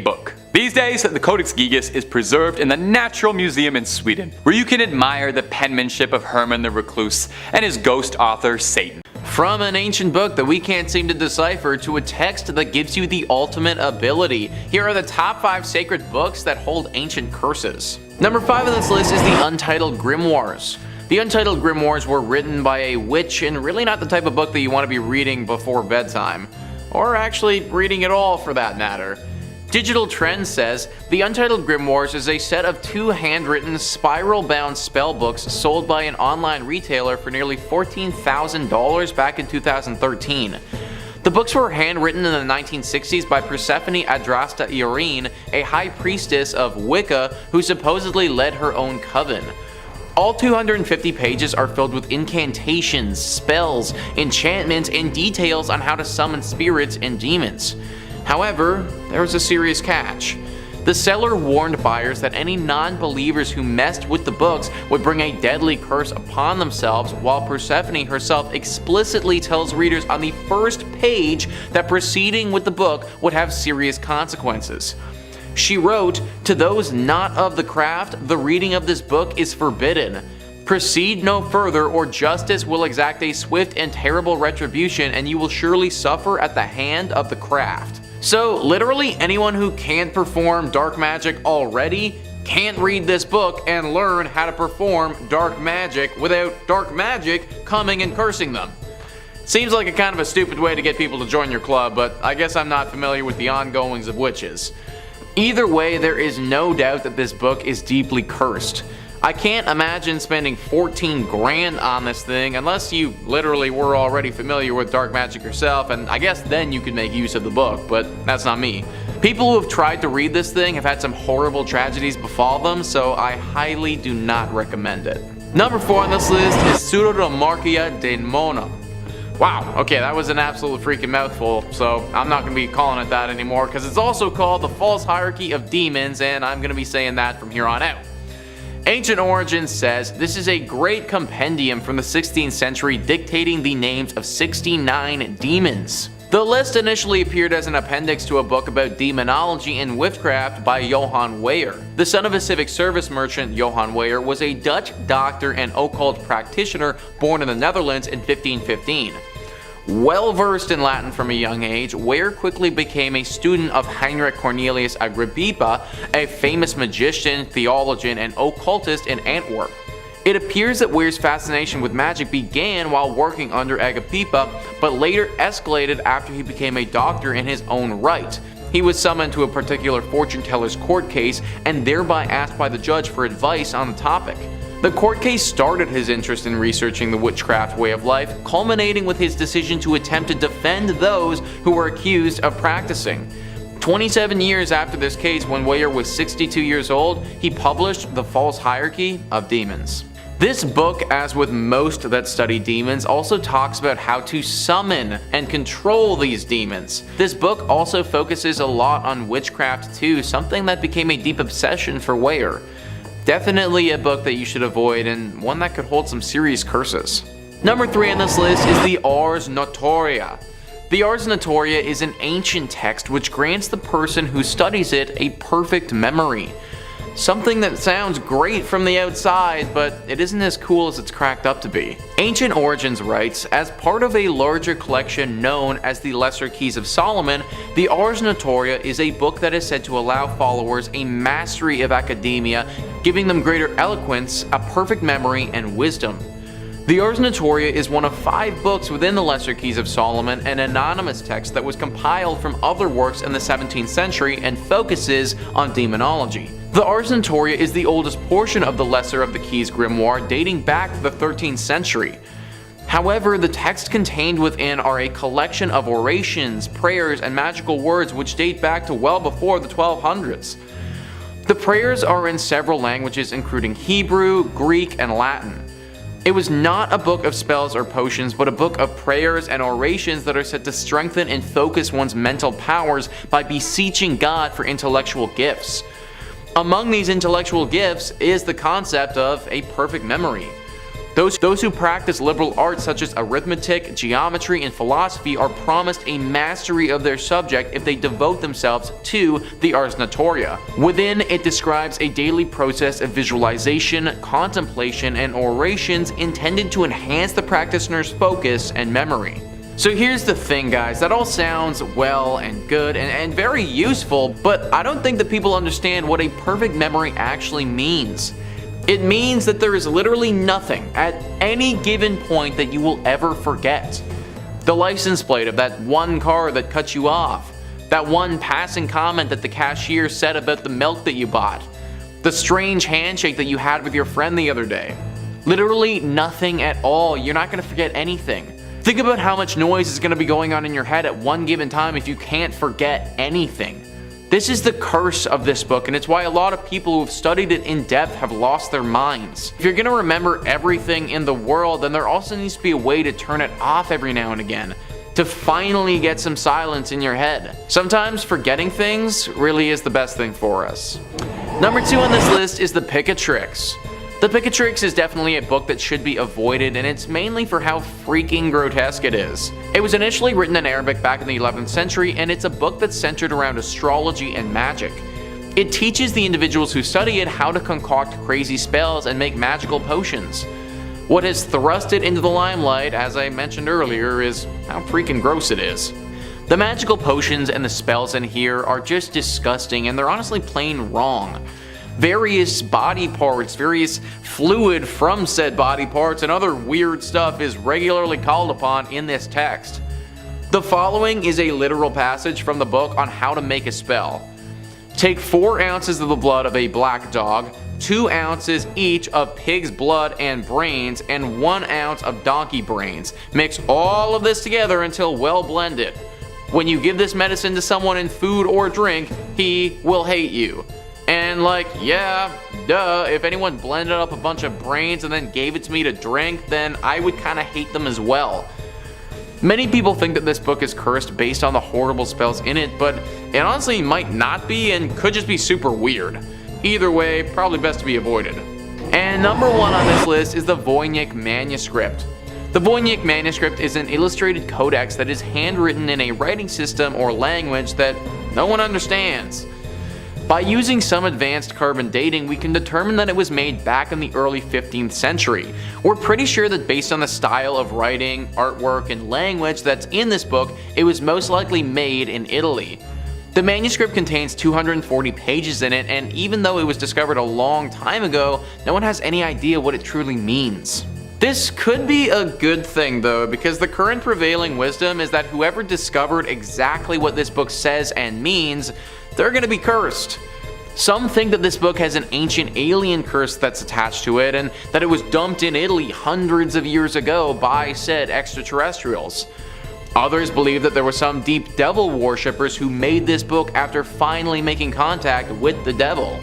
book. These days, the Codex Gigas is preserved in the Natural Museum in Sweden, where you can admire the penmanship of Herman the Recluse and his ghost author Satan. From an ancient book that we can't seem to decipher to a text that gives you the ultimate ability, here are the top 5 sacred books that hold ancient curses. Number 5 on this list is the Untitled Grimoires. The Untitled Grimoires were written by a witch, and really not the type of book that you want to be reading before bedtime. Or actually reading at all for that matter. Digital Trends says, the Untitled Grimoires is a set of 2 handwritten, spiral-bound spellbooks sold by an online retailer for nearly $14,000 back in 2013. The books were handwritten in the 1960s by Persephone Adrasta Irene, a high priestess of Wicca who supposedly led her own coven. All 250 pages are filled with incantations, spells, enchantments, and details on how to summon spirits and demons. However, there was a serious catch. The seller warned buyers that any non-believers who messed with the books would bring a deadly curse upon themselves, while Persephone herself explicitly tells readers on the first page that proceeding with the book would have serious consequences. She wrote, "To those not of the craft, the reading of this book is forbidden. Proceed no further, or justice will exact a swift and terrible retribution, and you will surely suffer at the hand of the craft." So literally anyone who can't perform dark magic already can't read this book and learn how to perform dark magic without dark magic coming and cursing them. Seems like a kind of a stupid way to get people to join your club, but I guess I'm not familiar with the ongoings of witches. Either way, there is no doubt that this book is deeply cursed. I can't imagine spending 14 grand on this thing unless you literally were already familiar with dark magic yourself, and I guess then you could make use of the book, but that's not me. People who have tried to read this thing have had some horrible tragedies befall them, so I highly do not recommend it. Number 4 on this list is Pseudomarchia Daemonum. Wow, okay, that was an absolute freaking mouthful, so I'm not going to be calling it that anymore, because it's also called the False Hierarchy of Demons, and I'm going to be saying that from here on out. Ancient Origins says this is a great compendium from the 16th century dictating the names of 69 demons. The list initially appeared as an appendix to a book about demonology and witchcraft by Johann Weyer. The son of a civic service merchant, Johann Weyer was a Dutch doctor and occult practitioner born in the Netherlands in 1515. Well versed in Latin from a young age, Weyer quickly became a student of Heinrich Cornelius Agrippa, a famous magician, theologian, and occultist in Antwerp. It appears that Weyer's fascination with magic began while working under Agrippa, but later escalated after he became a doctor in his own right. He was summoned to a particular fortune teller's court case and thereby asked by the judge for advice on the topic. The court case started his interest in researching the witchcraft way of life, culminating with his decision to attempt to defend those who were accused of practicing. 27 years after this case, when Weyer was 62 years old, he published The False Hierarchy of Demons. This book, as with most that study demons, also talks about how to summon and control these demons. This book also focuses a lot on witchcraft too, something that became a deep obsession for Weyer. Definitely a book that you should avoid, and one that could hold some serious curses. Number 3 on this list is the Ars Notoria. The Ars Notoria is an ancient text which grants the person who studies it a perfect memory. Something that sounds great from the outside, but it isn't as cool as it's cracked up to be. Ancient Origins writes, as part of a larger collection known as the Lesser Keys of Solomon, the Ars Notoria is a book that is said to allow followers a mastery of academia, giving them greater eloquence, a perfect memory, and wisdom. The Ars Notoria is one of 5 books within the Lesser Keys of Solomon, an anonymous text that was compiled from other works in the 17th century and focuses on demonology. The Ars Notoria is the oldest portion of the Lesser of the Keys grimoire, dating back to the 13th century. However, the texts contained within are a collection of orations, prayers, and magical words which date back to well before the 1200s. The prayers are in several languages including Hebrew, Greek, and Latin. It was not a book of spells or potions, but a book of prayers and orations that are said to strengthen and focus one's mental powers by beseeching God for intellectual gifts. Among these intellectual gifts is the concept of a perfect memory. Those who practice liberal arts such as arithmetic, geometry, and philosophy are promised a mastery of their subject if they devote themselves to the Ars Notoria. Within, it describes a daily process of visualization, contemplation, and orations intended to enhance the practitioner's focus and memory. So here's the thing, guys, that all sounds well and good and very useful, but I don't think that people understand what a perfect memory actually means. It means that there is literally nothing at any given point that you will ever forget. The license plate of that one car that cut you off, that one passing comment that the cashier said about the milk that you bought, the strange handshake that you had with your friend the other day. Literally nothing at all. You're not going to forget anything. Think about how much noise is going to be going on in your head at one given time if you can't forget anything. This is the curse of this book, and it's why a lot of people who have studied it in depth have lost their minds. If you're gonna remember everything in the world, then there also needs to be a way to turn it off every now and again, to finally get some silence in your head. Sometimes forgetting things really is the best thing for us. Number 2 on this list is the Pick of Tricks. The Pick of Tricks is definitely a book that should be avoided, and it's mainly for how freaking grotesque it is. It was initially written in Arabic back in the 11th century, and it's a book that's centered around astrology and magic. It teaches the individuals who study it how to concoct crazy spells and make magical potions. What has thrust it into the limelight, as I mentioned earlier, is how freaking gross it is. The magical potions and the spells in here are just disgusting, and they're honestly plain wrong. Various body parts, various fluid from said body parts, and other weird stuff is regularly called upon in this text. The following is a literal passage from the book on how to make a spell. Take 4 ounces of the blood of a black dog, 2 ounces each of pig's blood and brains, and 1 ounce of donkey brains. Mix all of this together until well blended. When you give this medicine to someone in food or drink, he will hate you. And like, yeah, duh, if anyone blended up a bunch of brains and then gave it to me to drink, then I would kinda hate them as well. Many people think that this book is cursed based on the horrible spells in it, but it honestly might not be and could just be super weird. Either way, probably best to be avoided. And number 1 on this list is the Voynich manuscript. The Voynich manuscript is an illustrated codex that is handwritten in a writing system or language that no one understands. By using some advanced carbon dating, we can determine that it was made back in the early 15th century. We're pretty sure that based on the style of writing, artwork, and language that's in this book, it was most likely made in Italy. The manuscript contains 240 pages in it, and even though it was discovered a long time ago, no one has any idea what it truly means. This could be a good thing though, because the current prevailing wisdom is that whoever discovered exactly what this book says and means, they're gonna be cursed. Some think that this book has an ancient alien curse that's attached to it, and that it was dumped in Italy hundreds of years ago by said extraterrestrials. Others believe that there were some deep devil worshippers who made this book after finally making contact with the devil.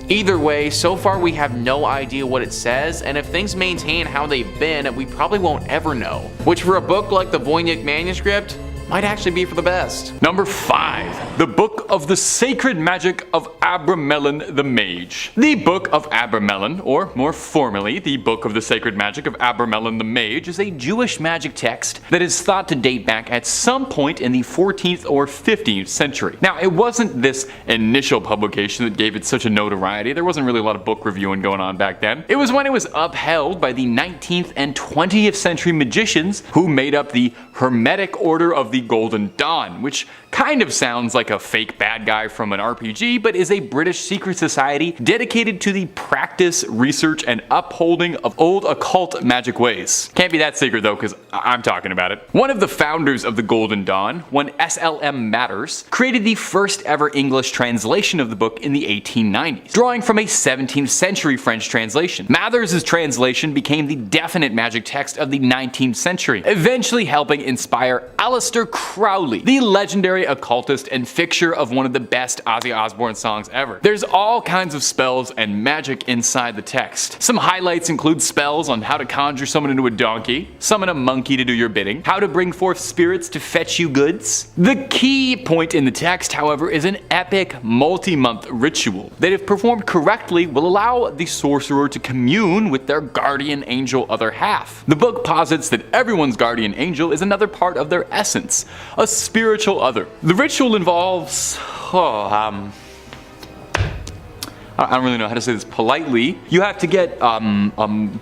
Either way, so far we have no idea what it says, and if things maintain how they've been, we probably won't ever know. Which for a book like the Voynich manuscript, might actually be for the best. Number 5. The Book of the Sacred Magic of Abramelin the Mage. The Book of Abramelin, or more formally, the Book of the Sacred Magic of Abramelin the Mage, is a Jewish magic text that is thought to date back at some point in the 14th or 15th century. Now, it wasn't this initial publication that gave it such a notoriety. There wasn't really a lot of book reviewing going on back then. It was when it was upheld by the 19th and 20th century magicians who made up the Hermetic Order of the Golden Dawn, which kind of sounds like a fake bad guy from an RPG, but is a British secret society dedicated to the practice, research, and upholding of old occult magic ways. Can't be that secret though, because I'm talking about it. One of the founders of the Golden Dawn, one SLM Matters, created the first ever English translation of the book in the 1890s, drawing from a 17th century French translation. Mathers' translation became the definite magic text of the 19th century, eventually helping inspire Aleister Crowley, the legendary occultist and fixture of one of the best Ozzy Osbourne songs ever. There's all kinds of spells and magic inside the text. Some highlights include spells on how to conjure someone into a donkey, summon a monkey to do your bidding, how to bring forth spirits to fetch you goods. The key point in the text, however, is an epic multi-month ritual that, if performed correctly, will allow the sorcerer to commune with their guardian angel other half. The book posits that everyone's guardian angel is another part of their essence, a spiritual other. The ritual involves, I don't really know how to say this politely. You have to get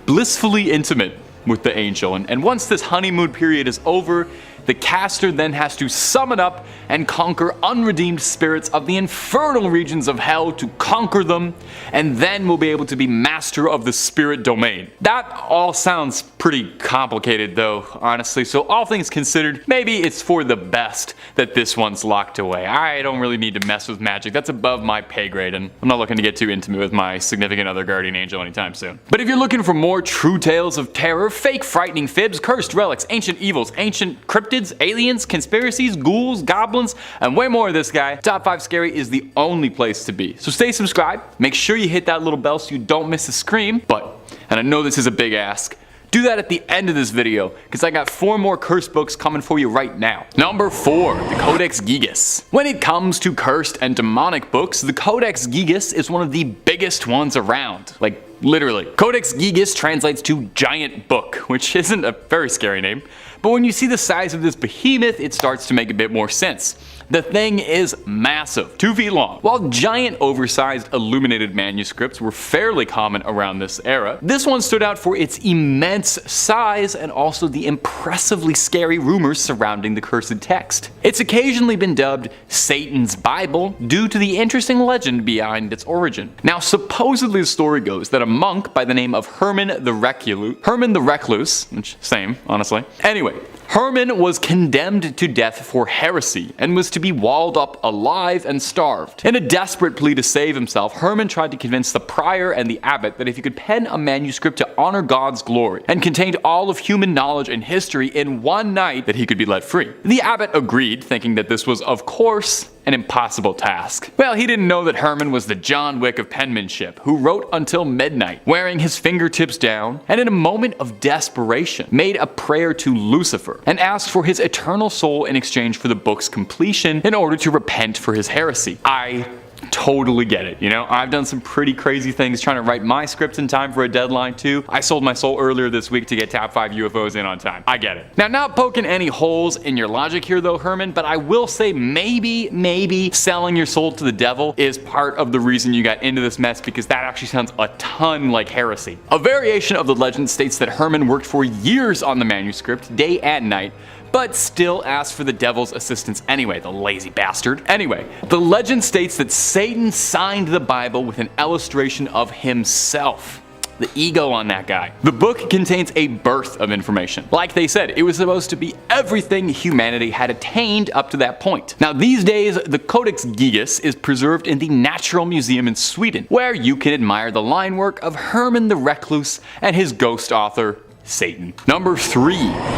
blissfully intimate with the angel, and once this honeymoon period is over, the caster then has to summon up and conquer unredeemed spirits of the infernal regions of hell to conquer them, and then will be able to be master of the spirit domain. That all sounds pretty complicated though, honestly, so all things considered, maybe it's for the best that this one's locked away. I don't really need to mess with magic, that's above my pay grade, and I'm not looking to get too intimate with my significant other guardian angel anytime soon. But if you're looking for more true tales of terror, fake frightening fibs, cursed relics, ancient evils, ancient cryptid cryptids, aliens, conspiracies, ghouls, goblins, and way more of this guy, Top 5 Scary is the only place to be. So stay subscribed, make sure you hit that little bell so you don't miss a scream, but, and I know this is a big ask, do that at the end of this video, because I got 4 more cursed books coming for you right now. Number 4, the Codex Gigas. When it comes to cursed and demonic books, the Codex Gigas is one of the biggest ones around. Like, literally. Codex Gigas translates to giant book, which isn't a very scary name, but when you see the size of this behemoth, it starts to make a bit more sense. The thing is massive, 2 feet long. While giant oversized illuminated manuscripts were fairly common around this era, this one stood out for its immense size and also the impressively scary rumors surrounding the cursed text. It's occasionally been dubbed Satan's Bible due to the interesting legend behind its origin. Now supposedly the story goes that a monk by the name of Herman the Recluse, which same honestly. Anyway, Herman was condemned to death for heresy and was to be walled up alive and starved. In a desperate plea to save himself, Herman tried to convince the prior and the abbot that if he could pen a manuscript to honor God's glory and contained all of human knowledge and history in one night, that he could be let free. The abbot agreed, thinking that this was, of course, an impossible task. Well, he didn't know that Herman was the John Wick of penmanship, who wrote until midnight, wearing his fingertips down, and in a moment of desperation, made a prayer to Lucifer, and asked for his eternal soul in exchange for the book's completion in order to repent for his heresy. I totally get it, you know? I've done some pretty crazy things trying to write my scripts in time for a deadline too. I sold my soul earlier this week to get Top 5 UFOs in on time. I get it. Now, not poking any holes in your logic here though, Herman, but I will say maybe selling your soul to the devil is part of the reason you got into this mess, because that actually sounds a ton like heresy. A variation of the legend states that Herman worked for years on the manuscript, day and night, but still asked for the devil's assistance anyway, the lazy bastard. Anyway, the legend states that Satan signed the Bible with an illustration of himself. The ego on that guy. The book contains a birth of information. Like they said, it was supposed to be everything humanity had attained up to that point. Now these days, the Codex Gigas is preserved in the Natural Museum in Sweden, where you can admire the line work of Herman the Recluse and his ghost author, Satan. Number 3,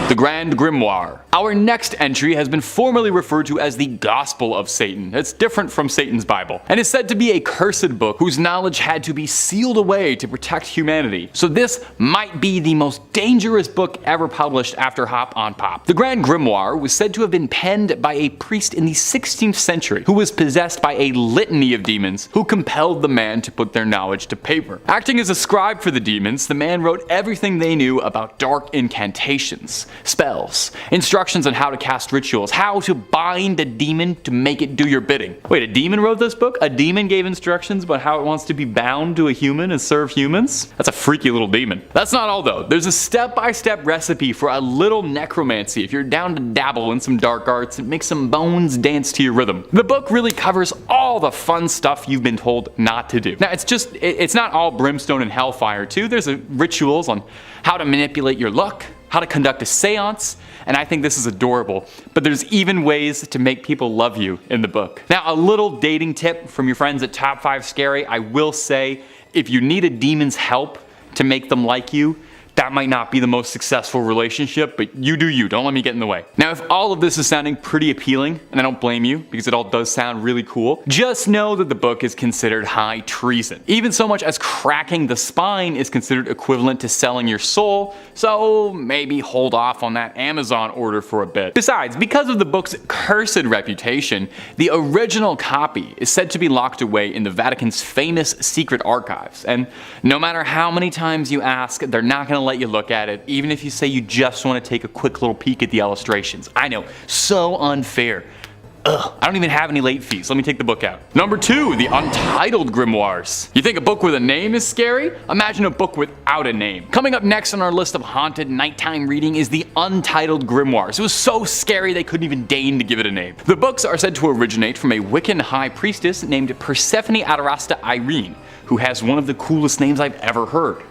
the Grand Grimoire. Our next entry has been formally referred to as the Gospel of Satan. It's different from Satan's Bible, and is said to be a cursed book whose knowledge had to be sealed away to protect humanity. So this might be the most dangerous book ever published after Hop on Pop. The Grand Grimoire was said to have been penned by a priest in the 16th century who was possessed by a litany of demons who compelled the man to put their knowledge to paper. Acting as a scribe for the demons, the man wrote everything they knew about dark incantations, spells, instructions on how to cast rituals, how to bind a demon to make it do your bidding. Wait, a demon wrote this book? A demon gave instructions about how it wants to be bound to a human and serve humans? That's a freaky little demon. That's not all though. There's a step-by-step recipe for a little necromancy if you're down to dabble in some dark arts and make some bones dance to your rhythm. The book really covers all the fun stuff you've been told not to do. Now it's not all brimstone and hellfire too. There's rituals on how to manipulate your luck, how to conduct a seance, and I think this is adorable, but there's even ways to make people love you in the book. Now, a little dating tip from your friends at Top 5 Scary, I will say, if you need a demon's help to make them like you, that might not be the most successful relationship, but you do you, don't let me get in the way. Now, if all of this is sounding pretty appealing, and I don't blame you, because it all does sound really cool, just know that the book is considered high treason. Even so much as cracking the spine is considered equivalent to selling your soul, so maybe hold off on that Amazon order for a bit. Besides, because of the book's cursed reputation, the original copy is said to be locked away in the Vatican's famous secret archives, and no matter how many times you ask, they're not gonna let you look at it, even if you say you just want to take a quick little peek at the illustrations. I know, so unfair. Ugh, I don't even have any late fees. Let me take the book out. Number 2, the Untitled Grimoires. You think a book with a name is scary? Imagine a book without a name. Coming up next on our list of haunted nighttime reading is the Untitled Grimoires. It was so scary they couldn't even deign to give it a name. The books are said to originate from a Wiccan high priestess named Persephone Adarasta Irene, who has one of the coolest names I've ever heard.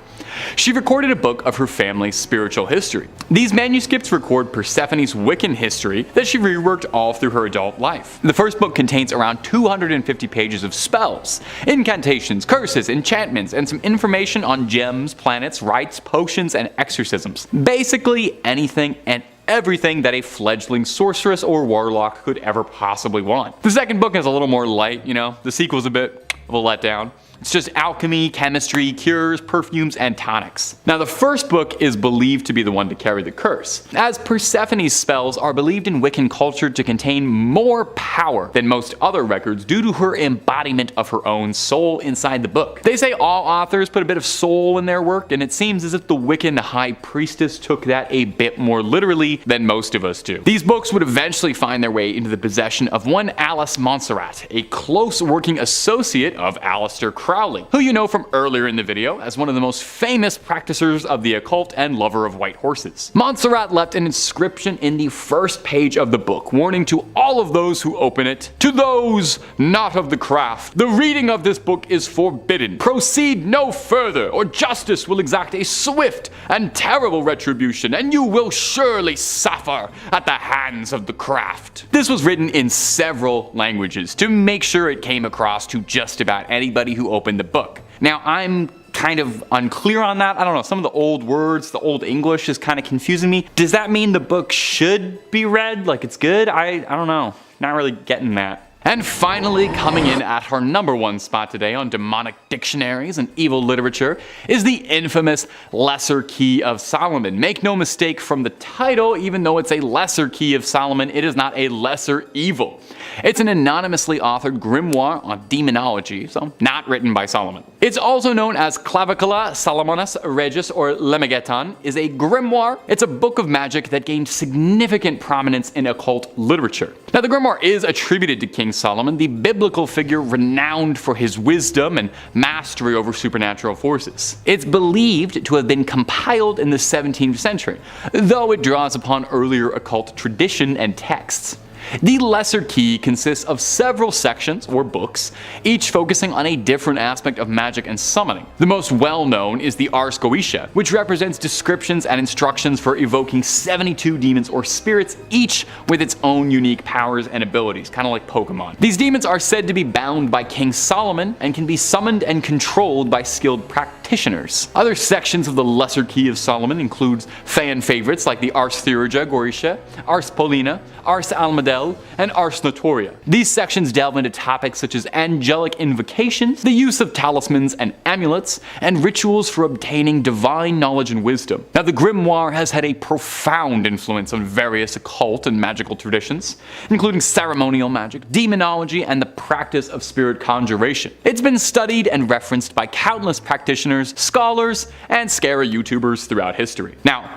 She recorded a book of her family's spiritual history. These manuscripts record Persephone's Wiccan history that she reworked all through her adult life. The first book contains around 250 pages of spells, incantations, curses, enchantments, and some information on gems, planets, rites, potions, and exorcisms. Basically anything and everything that a fledgling sorceress or warlock could ever possibly want. The second book is a little more light, the sequel's a bit of a letdown. It's just alchemy, chemistry, cures, perfumes, and tonics. Now the first book is believed to be the one to carry the curse, as Persephone's spells are believed in Wiccan culture to contain more power than most other records due to her embodiment of her own soul inside the book. They say all authors put a bit of soul in their work, and it seems as if the Wiccan High Priestess took that a bit more literally than most of us do. These books would eventually find their way into the possession of one Alice Montserrat, a close working associate of Aleister Crowley, who you know from earlier in the video as one of the most famous practitioners of the occult and lover of white horses. Montserrat left an inscription in the first page of the book, warning to all of those who open it, "To those not of the craft, the reading of this book is forbidden. Proceed no further, or justice will exact a swift and terrible retribution, and you will surely suffer at the hands of the craft." This was written in several languages to make sure it came across to just about anybody who opened the book. Now I'm kind of unclear on that. I don't know, some of the old words, the old English is kind of confusing me. Does that mean the book should be read like it's good? I don't know. Not really getting that. And finally, coming in at her #1 spot today on demonic dictionaries and evil literature is the infamous Lesser Key of Solomon. Make no mistake from the title, even though it's a Lesser Key of Solomon, it is not a lesser evil. It's an anonymously authored grimoire on demonology, so not written by Solomon. It's also known as Clavicula Salomonis Regis or Lemegeton, is a grimoire. It's a book of magic that gained significant prominence in occult literature. Now the grimoire is attributed to King Solomon, the biblical figure renowned for his wisdom and mastery over supernatural forces. It's believed to have been compiled in the 17th century, though it draws upon earlier occult tradition and texts. The Lesser Key consists of several sections, or books, each focusing on a different aspect of magic and summoning. The most well-known is the Ars Goetia, which represents descriptions and instructions for evoking 72 demons or spirits, each with its own unique powers and abilities, kind of like Pokemon. These demons are said to be bound by King Solomon and can be summoned and controlled by skilled practitioners. Other sections of the Lesser Key of Solomon includes fan favorites like the Ars Theurgia Goetia, Ars Paulina, Ars Almadel, and Ars Notoria. These sections delve into topics such as angelic invocations, the use of talismans and amulets, and rituals for obtaining divine knowledge and wisdom. Now the grimoire has had a profound influence on various occult and magical traditions, including ceremonial magic, demonology, and the practice of spirit conjuration. It's been studied and referenced by countless practitioners, scholars, and scary YouTubers throughout history. Now,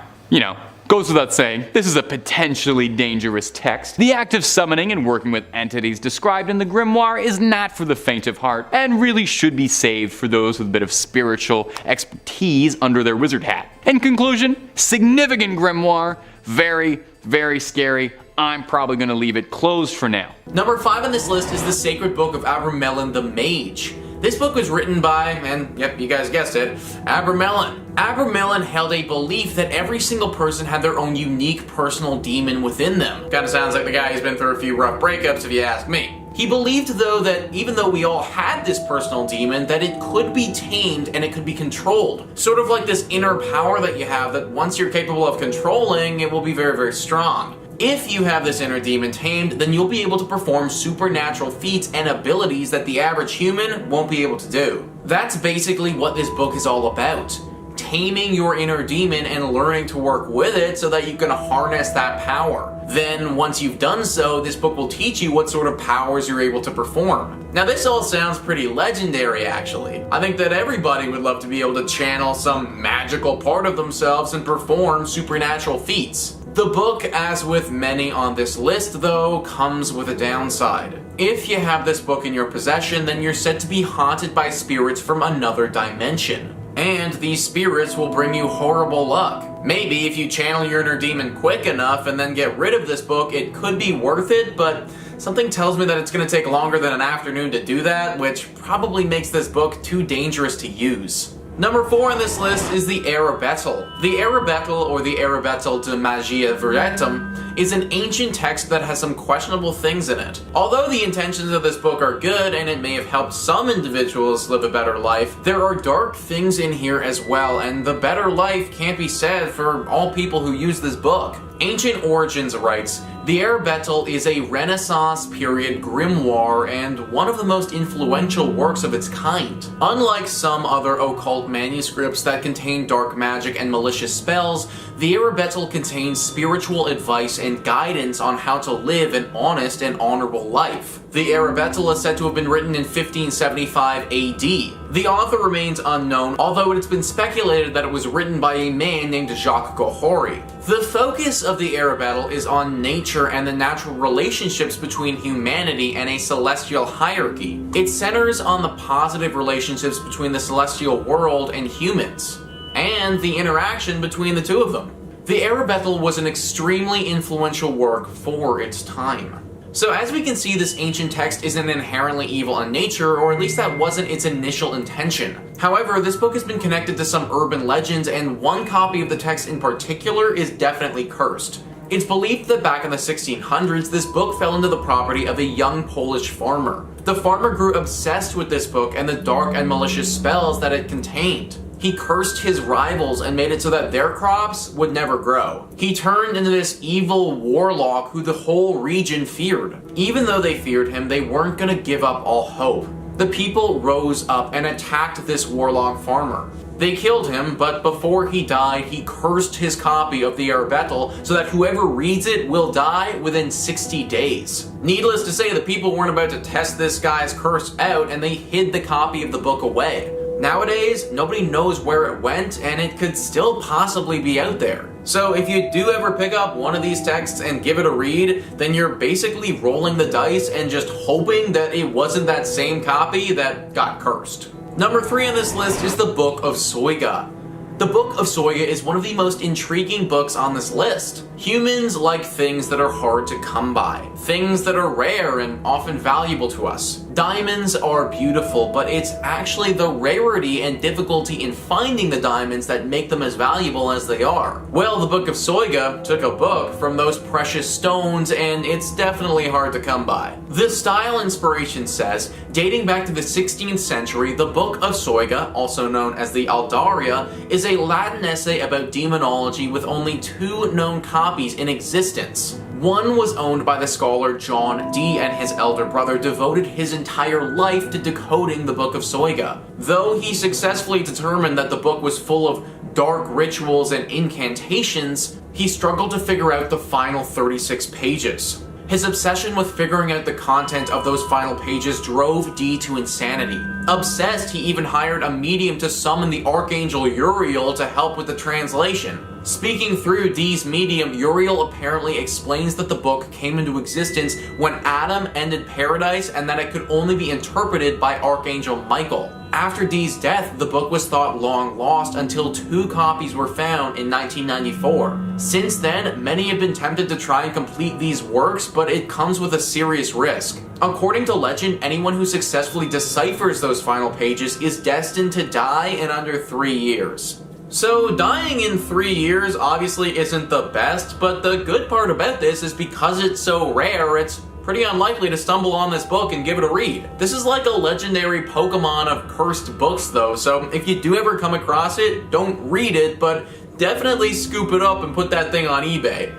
goes without saying, this is a potentially dangerous text. The act of summoning and working with entities described in the grimoire is not for the faint of heart, and really should be saved for those with a bit of spiritual expertise under their wizard hat. In conclusion, significant grimoire, very, very scary. I'm probably going to leave it closed for now. Number 5 on this list is the Sacred Book of Abramelin the Mage. This book was written by, and yep, you guys guessed it, Abramelin. Abramelin held a belief that every single person had their own unique personal demon within them. Kinda sounds like the guy who's been through a few rough breakups if you ask me. He believed though that even though we all had this personal demon, that it could be tamed and it could be controlled. Sort of like this inner power that you have that once you're capable of controlling, it will be very, very strong. If you have this inner demon tamed, then you'll be able to perform supernatural feats and abilities that the average human won't be able to do. That's basically what this book is all about. Taming your inner demon and learning to work with it so that you can harness that power. Then, once you've done so, this book will teach you what sort of powers you're able to perform. Now this all sounds pretty legendary actually. I think that everybody would love to be able to channel some magical part of themselves and perform supernatural feats. The book, as with many on this list though, comes with a downside. If you have this book in your possession, then you're said to be haunted by spirits from another dimension. And these spirits will bring you horrible luck. Maybe if you channel your inner demon quick enough and then get rid of this book, it could be worth it, but something tells me that it's going to take longer than an afternoon to do that, which probably makes this book too dangerous to use. Number 4 on this list is the Arabetel. The Arabetel, or the Arabetel de Magia Veretum, is an ancient text that has some questionable things in it. Although the intentions of this book are good and it may have helped some individuals live a better life, there are dark things in here as well, and the better life can't be said for all people who use this book. Ancient Origins writes, the Arabetel is a Renaissance period grimoire and one of the most influential works of its kind. Unlike some other occult manuscripts that contain dark magic and malicious spells, the Arabetel contains spiritual advice and guidance on how to live an honest and honorable life. The Arabetel is said to have been written in 1575 AD. The author remains unknown, although it has been speculated that it was written by a man named Jacques Gohori. The focus of the Arabetel is on nature and the natural relationships between humanity and a celestial hierarchy. It centers on the positive relationships between the celestial world and humans, and the interaction between the two of them. The Arabetel was an extremely influential work for its time. So as we can see, this ancient text isn't inherently evil in nature, or at least that wasn't its initial intention. However, this book has been connected to some urban legends, and one copy of the text in particular is definitely cursed. It's believed that back in the 1600s, this book fell into the property of a young Polish farmer. The farmer grew obsessed with this book and the dark and malicious spells that it contained. He cursed his rivals and made it so that their crops would never grow. He turned into this evil warlock who the whole region feared. Even though they feared him, they weren't going to give up all hope. The people rose up and attacked this warlock farmer. They killed him, but before he died, he cursed his copy of the Arabetel so that whoever reads it will die within 60 days. Needless to say, the people weren't about to test this guy's curse out, and they hid the copy of the book away. Nowadays, nobody knows where it went, and it could still possibly be out there. So if you do ever pick up one of these texts and give it a read, then you're basically rolling the dice and just hoping that it wasn't that same copy that got cursed. Number 3 on this list is the Book of Soiga. The Book of Soiga is one of the most intriguing books on this list. Humans like things that are hard to come by, things that are rare and often valuable to us. Diamonds are beautiful, but it's actually the rarity and difficulty in finding the diamonds that make them as valuable as they are. Well, the Book of Soiga took a book from those precious stones, and it's definitely hard to come by. The style inspiration says, dating back to the 16th century, the Book of Soiga, also known as the Aldaria, is a Latin essay about demonology with only 2 known copies in existence. One was owned by the scholar John Dee, and his elder brother devoted his entire life to decoding the Book of Soiga. Though he successfully determined that the book was full of dark rituals and incantations, he struggled to figure out the final 36 pages. His obsession with figuring out the content of those final pages drove Dee to insanity. Obsessed, he even hired a medium to summon the Archangel Uriel to help with the translation. Speaking through Dee's medium, Uriel apparently explains that the book came into existence when Adam ended paradise and that it could only be interpreted by Archangel Michael. After Dee's death, the book was thought long lost until 2 copies were found in 1994. Since then, many have been tempted to try and complete these works, but it comes with a serious risk. According to legend, anyone who successfully deciphers those final pages is destined to die in under 3 years. So dying in 3 years obviously isn't the best, but the good part about this is because it's so rare, it's pretty unlikely to stumble on this book and give it a read. This is like a legendary Pokemon of cursed books though, so if you do ever come across it, don't read it, but definitely scoop it up and put that thing on eBay.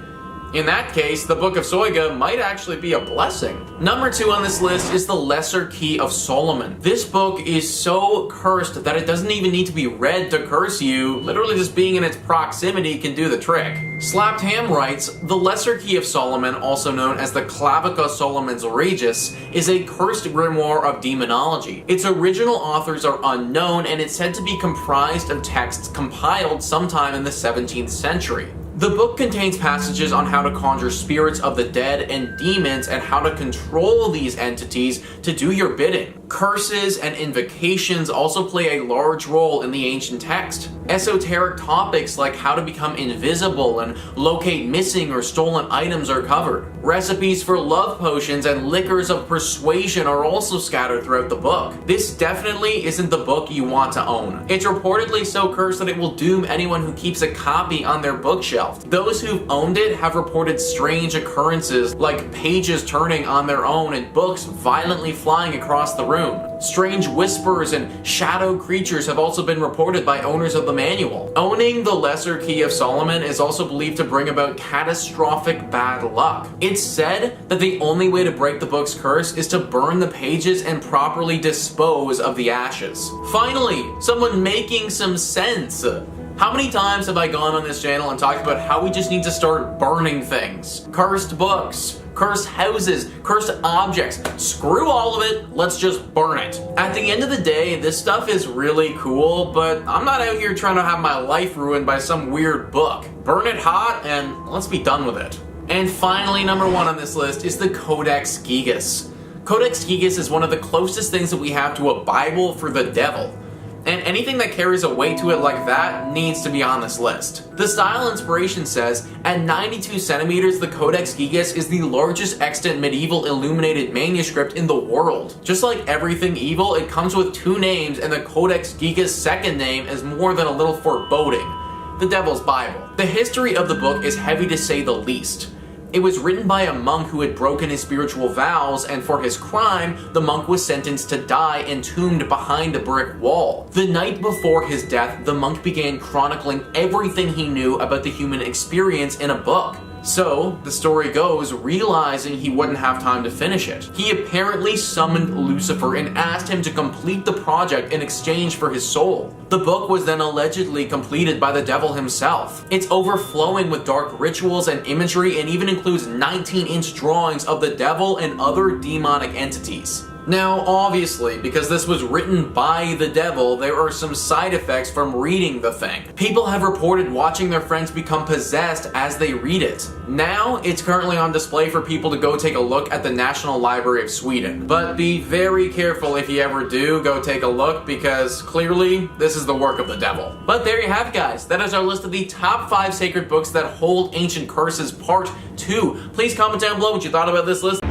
In that case, the Book of Soiga might actually be a blessing. Number 2 on this list is the Lesser Key of Solomon. This book is so cursed that it doesn't even need to be read to curse you. Literally just being in its proximity can do the trick. Slapped Ham writes, the Lesser Key of Solomon, also known as the Clavica Solomon's Regis, is a cursed grimoire of demonology. Its original authors are unknown, and it's said to be comprised of texts compiled sometime in the 17th century. The book contains passages on how to conjure spirits of the dead and demons and how to control these entities to do your bidding. Curses and invocations also play a large role in the ancient text. Esoteric topics like how to become invisible and locate missing or stolen items are covered. Recipes for love potions and liquors of persuasion are also scattered throughout the book. This definitely isn't the book you want to own. It's reportedly so cursed that it will doom anyone who keeps a copy on their bookshelf. Those who've owned it have reported strange occurrences like pages turning on their own and books violently flying across the room. Strange whispers and shadow creatures have also been reported by owners of the manual. Owning the Lesser Key of Solomon is also believed to bring about catastrophic bad luck. It's said that the only way to break the book's curse is to burn the pages and properly dispose of the ashes. Finally, someone making some sense. How many times have I gone on this channel and talked about how we just need to start burning things? Cursed books, cursed houses, cursed objects. Screw all of it, let's just burn it. At the end of the day, this stuff is really cool, but I'm not out here trying to have my life ruined by some weird book. Burn it hot and let's be done with it. And finally, number 1 on this list is the Codex Gigas. Codex Gigas is one of the closest things that we have to a Bible for the devil. And anything that carries a weight to it like that needs to be on this list. The Style Inspiration says, at 92 centimeters, the Codex Gigas is the largest extant medieval illuminated manuscript in the world. Just like everything evil, it comes with 2 names, and the Codex Gigas' second name is more than a little foreboding: the Devil's Bible. The history of the book is heavy to say the least. It was written by a monk who had broken his spiritual vows, and for his crime, the monk was sentenced to die entombed behind a brick wall. The night before his death, the monk began chronicling everything he knew about the human experience in a book. So, the story goes, realizing he wouldn't have time to finish it, he apparently summoned Lucifer and asked him to complete the project in exchange for his soul. The book was then allegedly completed by the devil himself. It's overflowing with dark rituals and imagery, and even includes 19-inch drawings of the devil and other demonic entities. Now, obviously, because this was written by the devil, there are some side effects from reading the thing. People have reported watching their friends become possessed as they read it. Now, it's currently on display for people to go take a look at the National Library of Sweden. But be very careful if you ever do go take a look, because clearly, this is the work of the devil. But there you have it, guys. That is our list of the top 5 sacred books that hold ancient curses, part 2. Please comment down below what you thought about this list.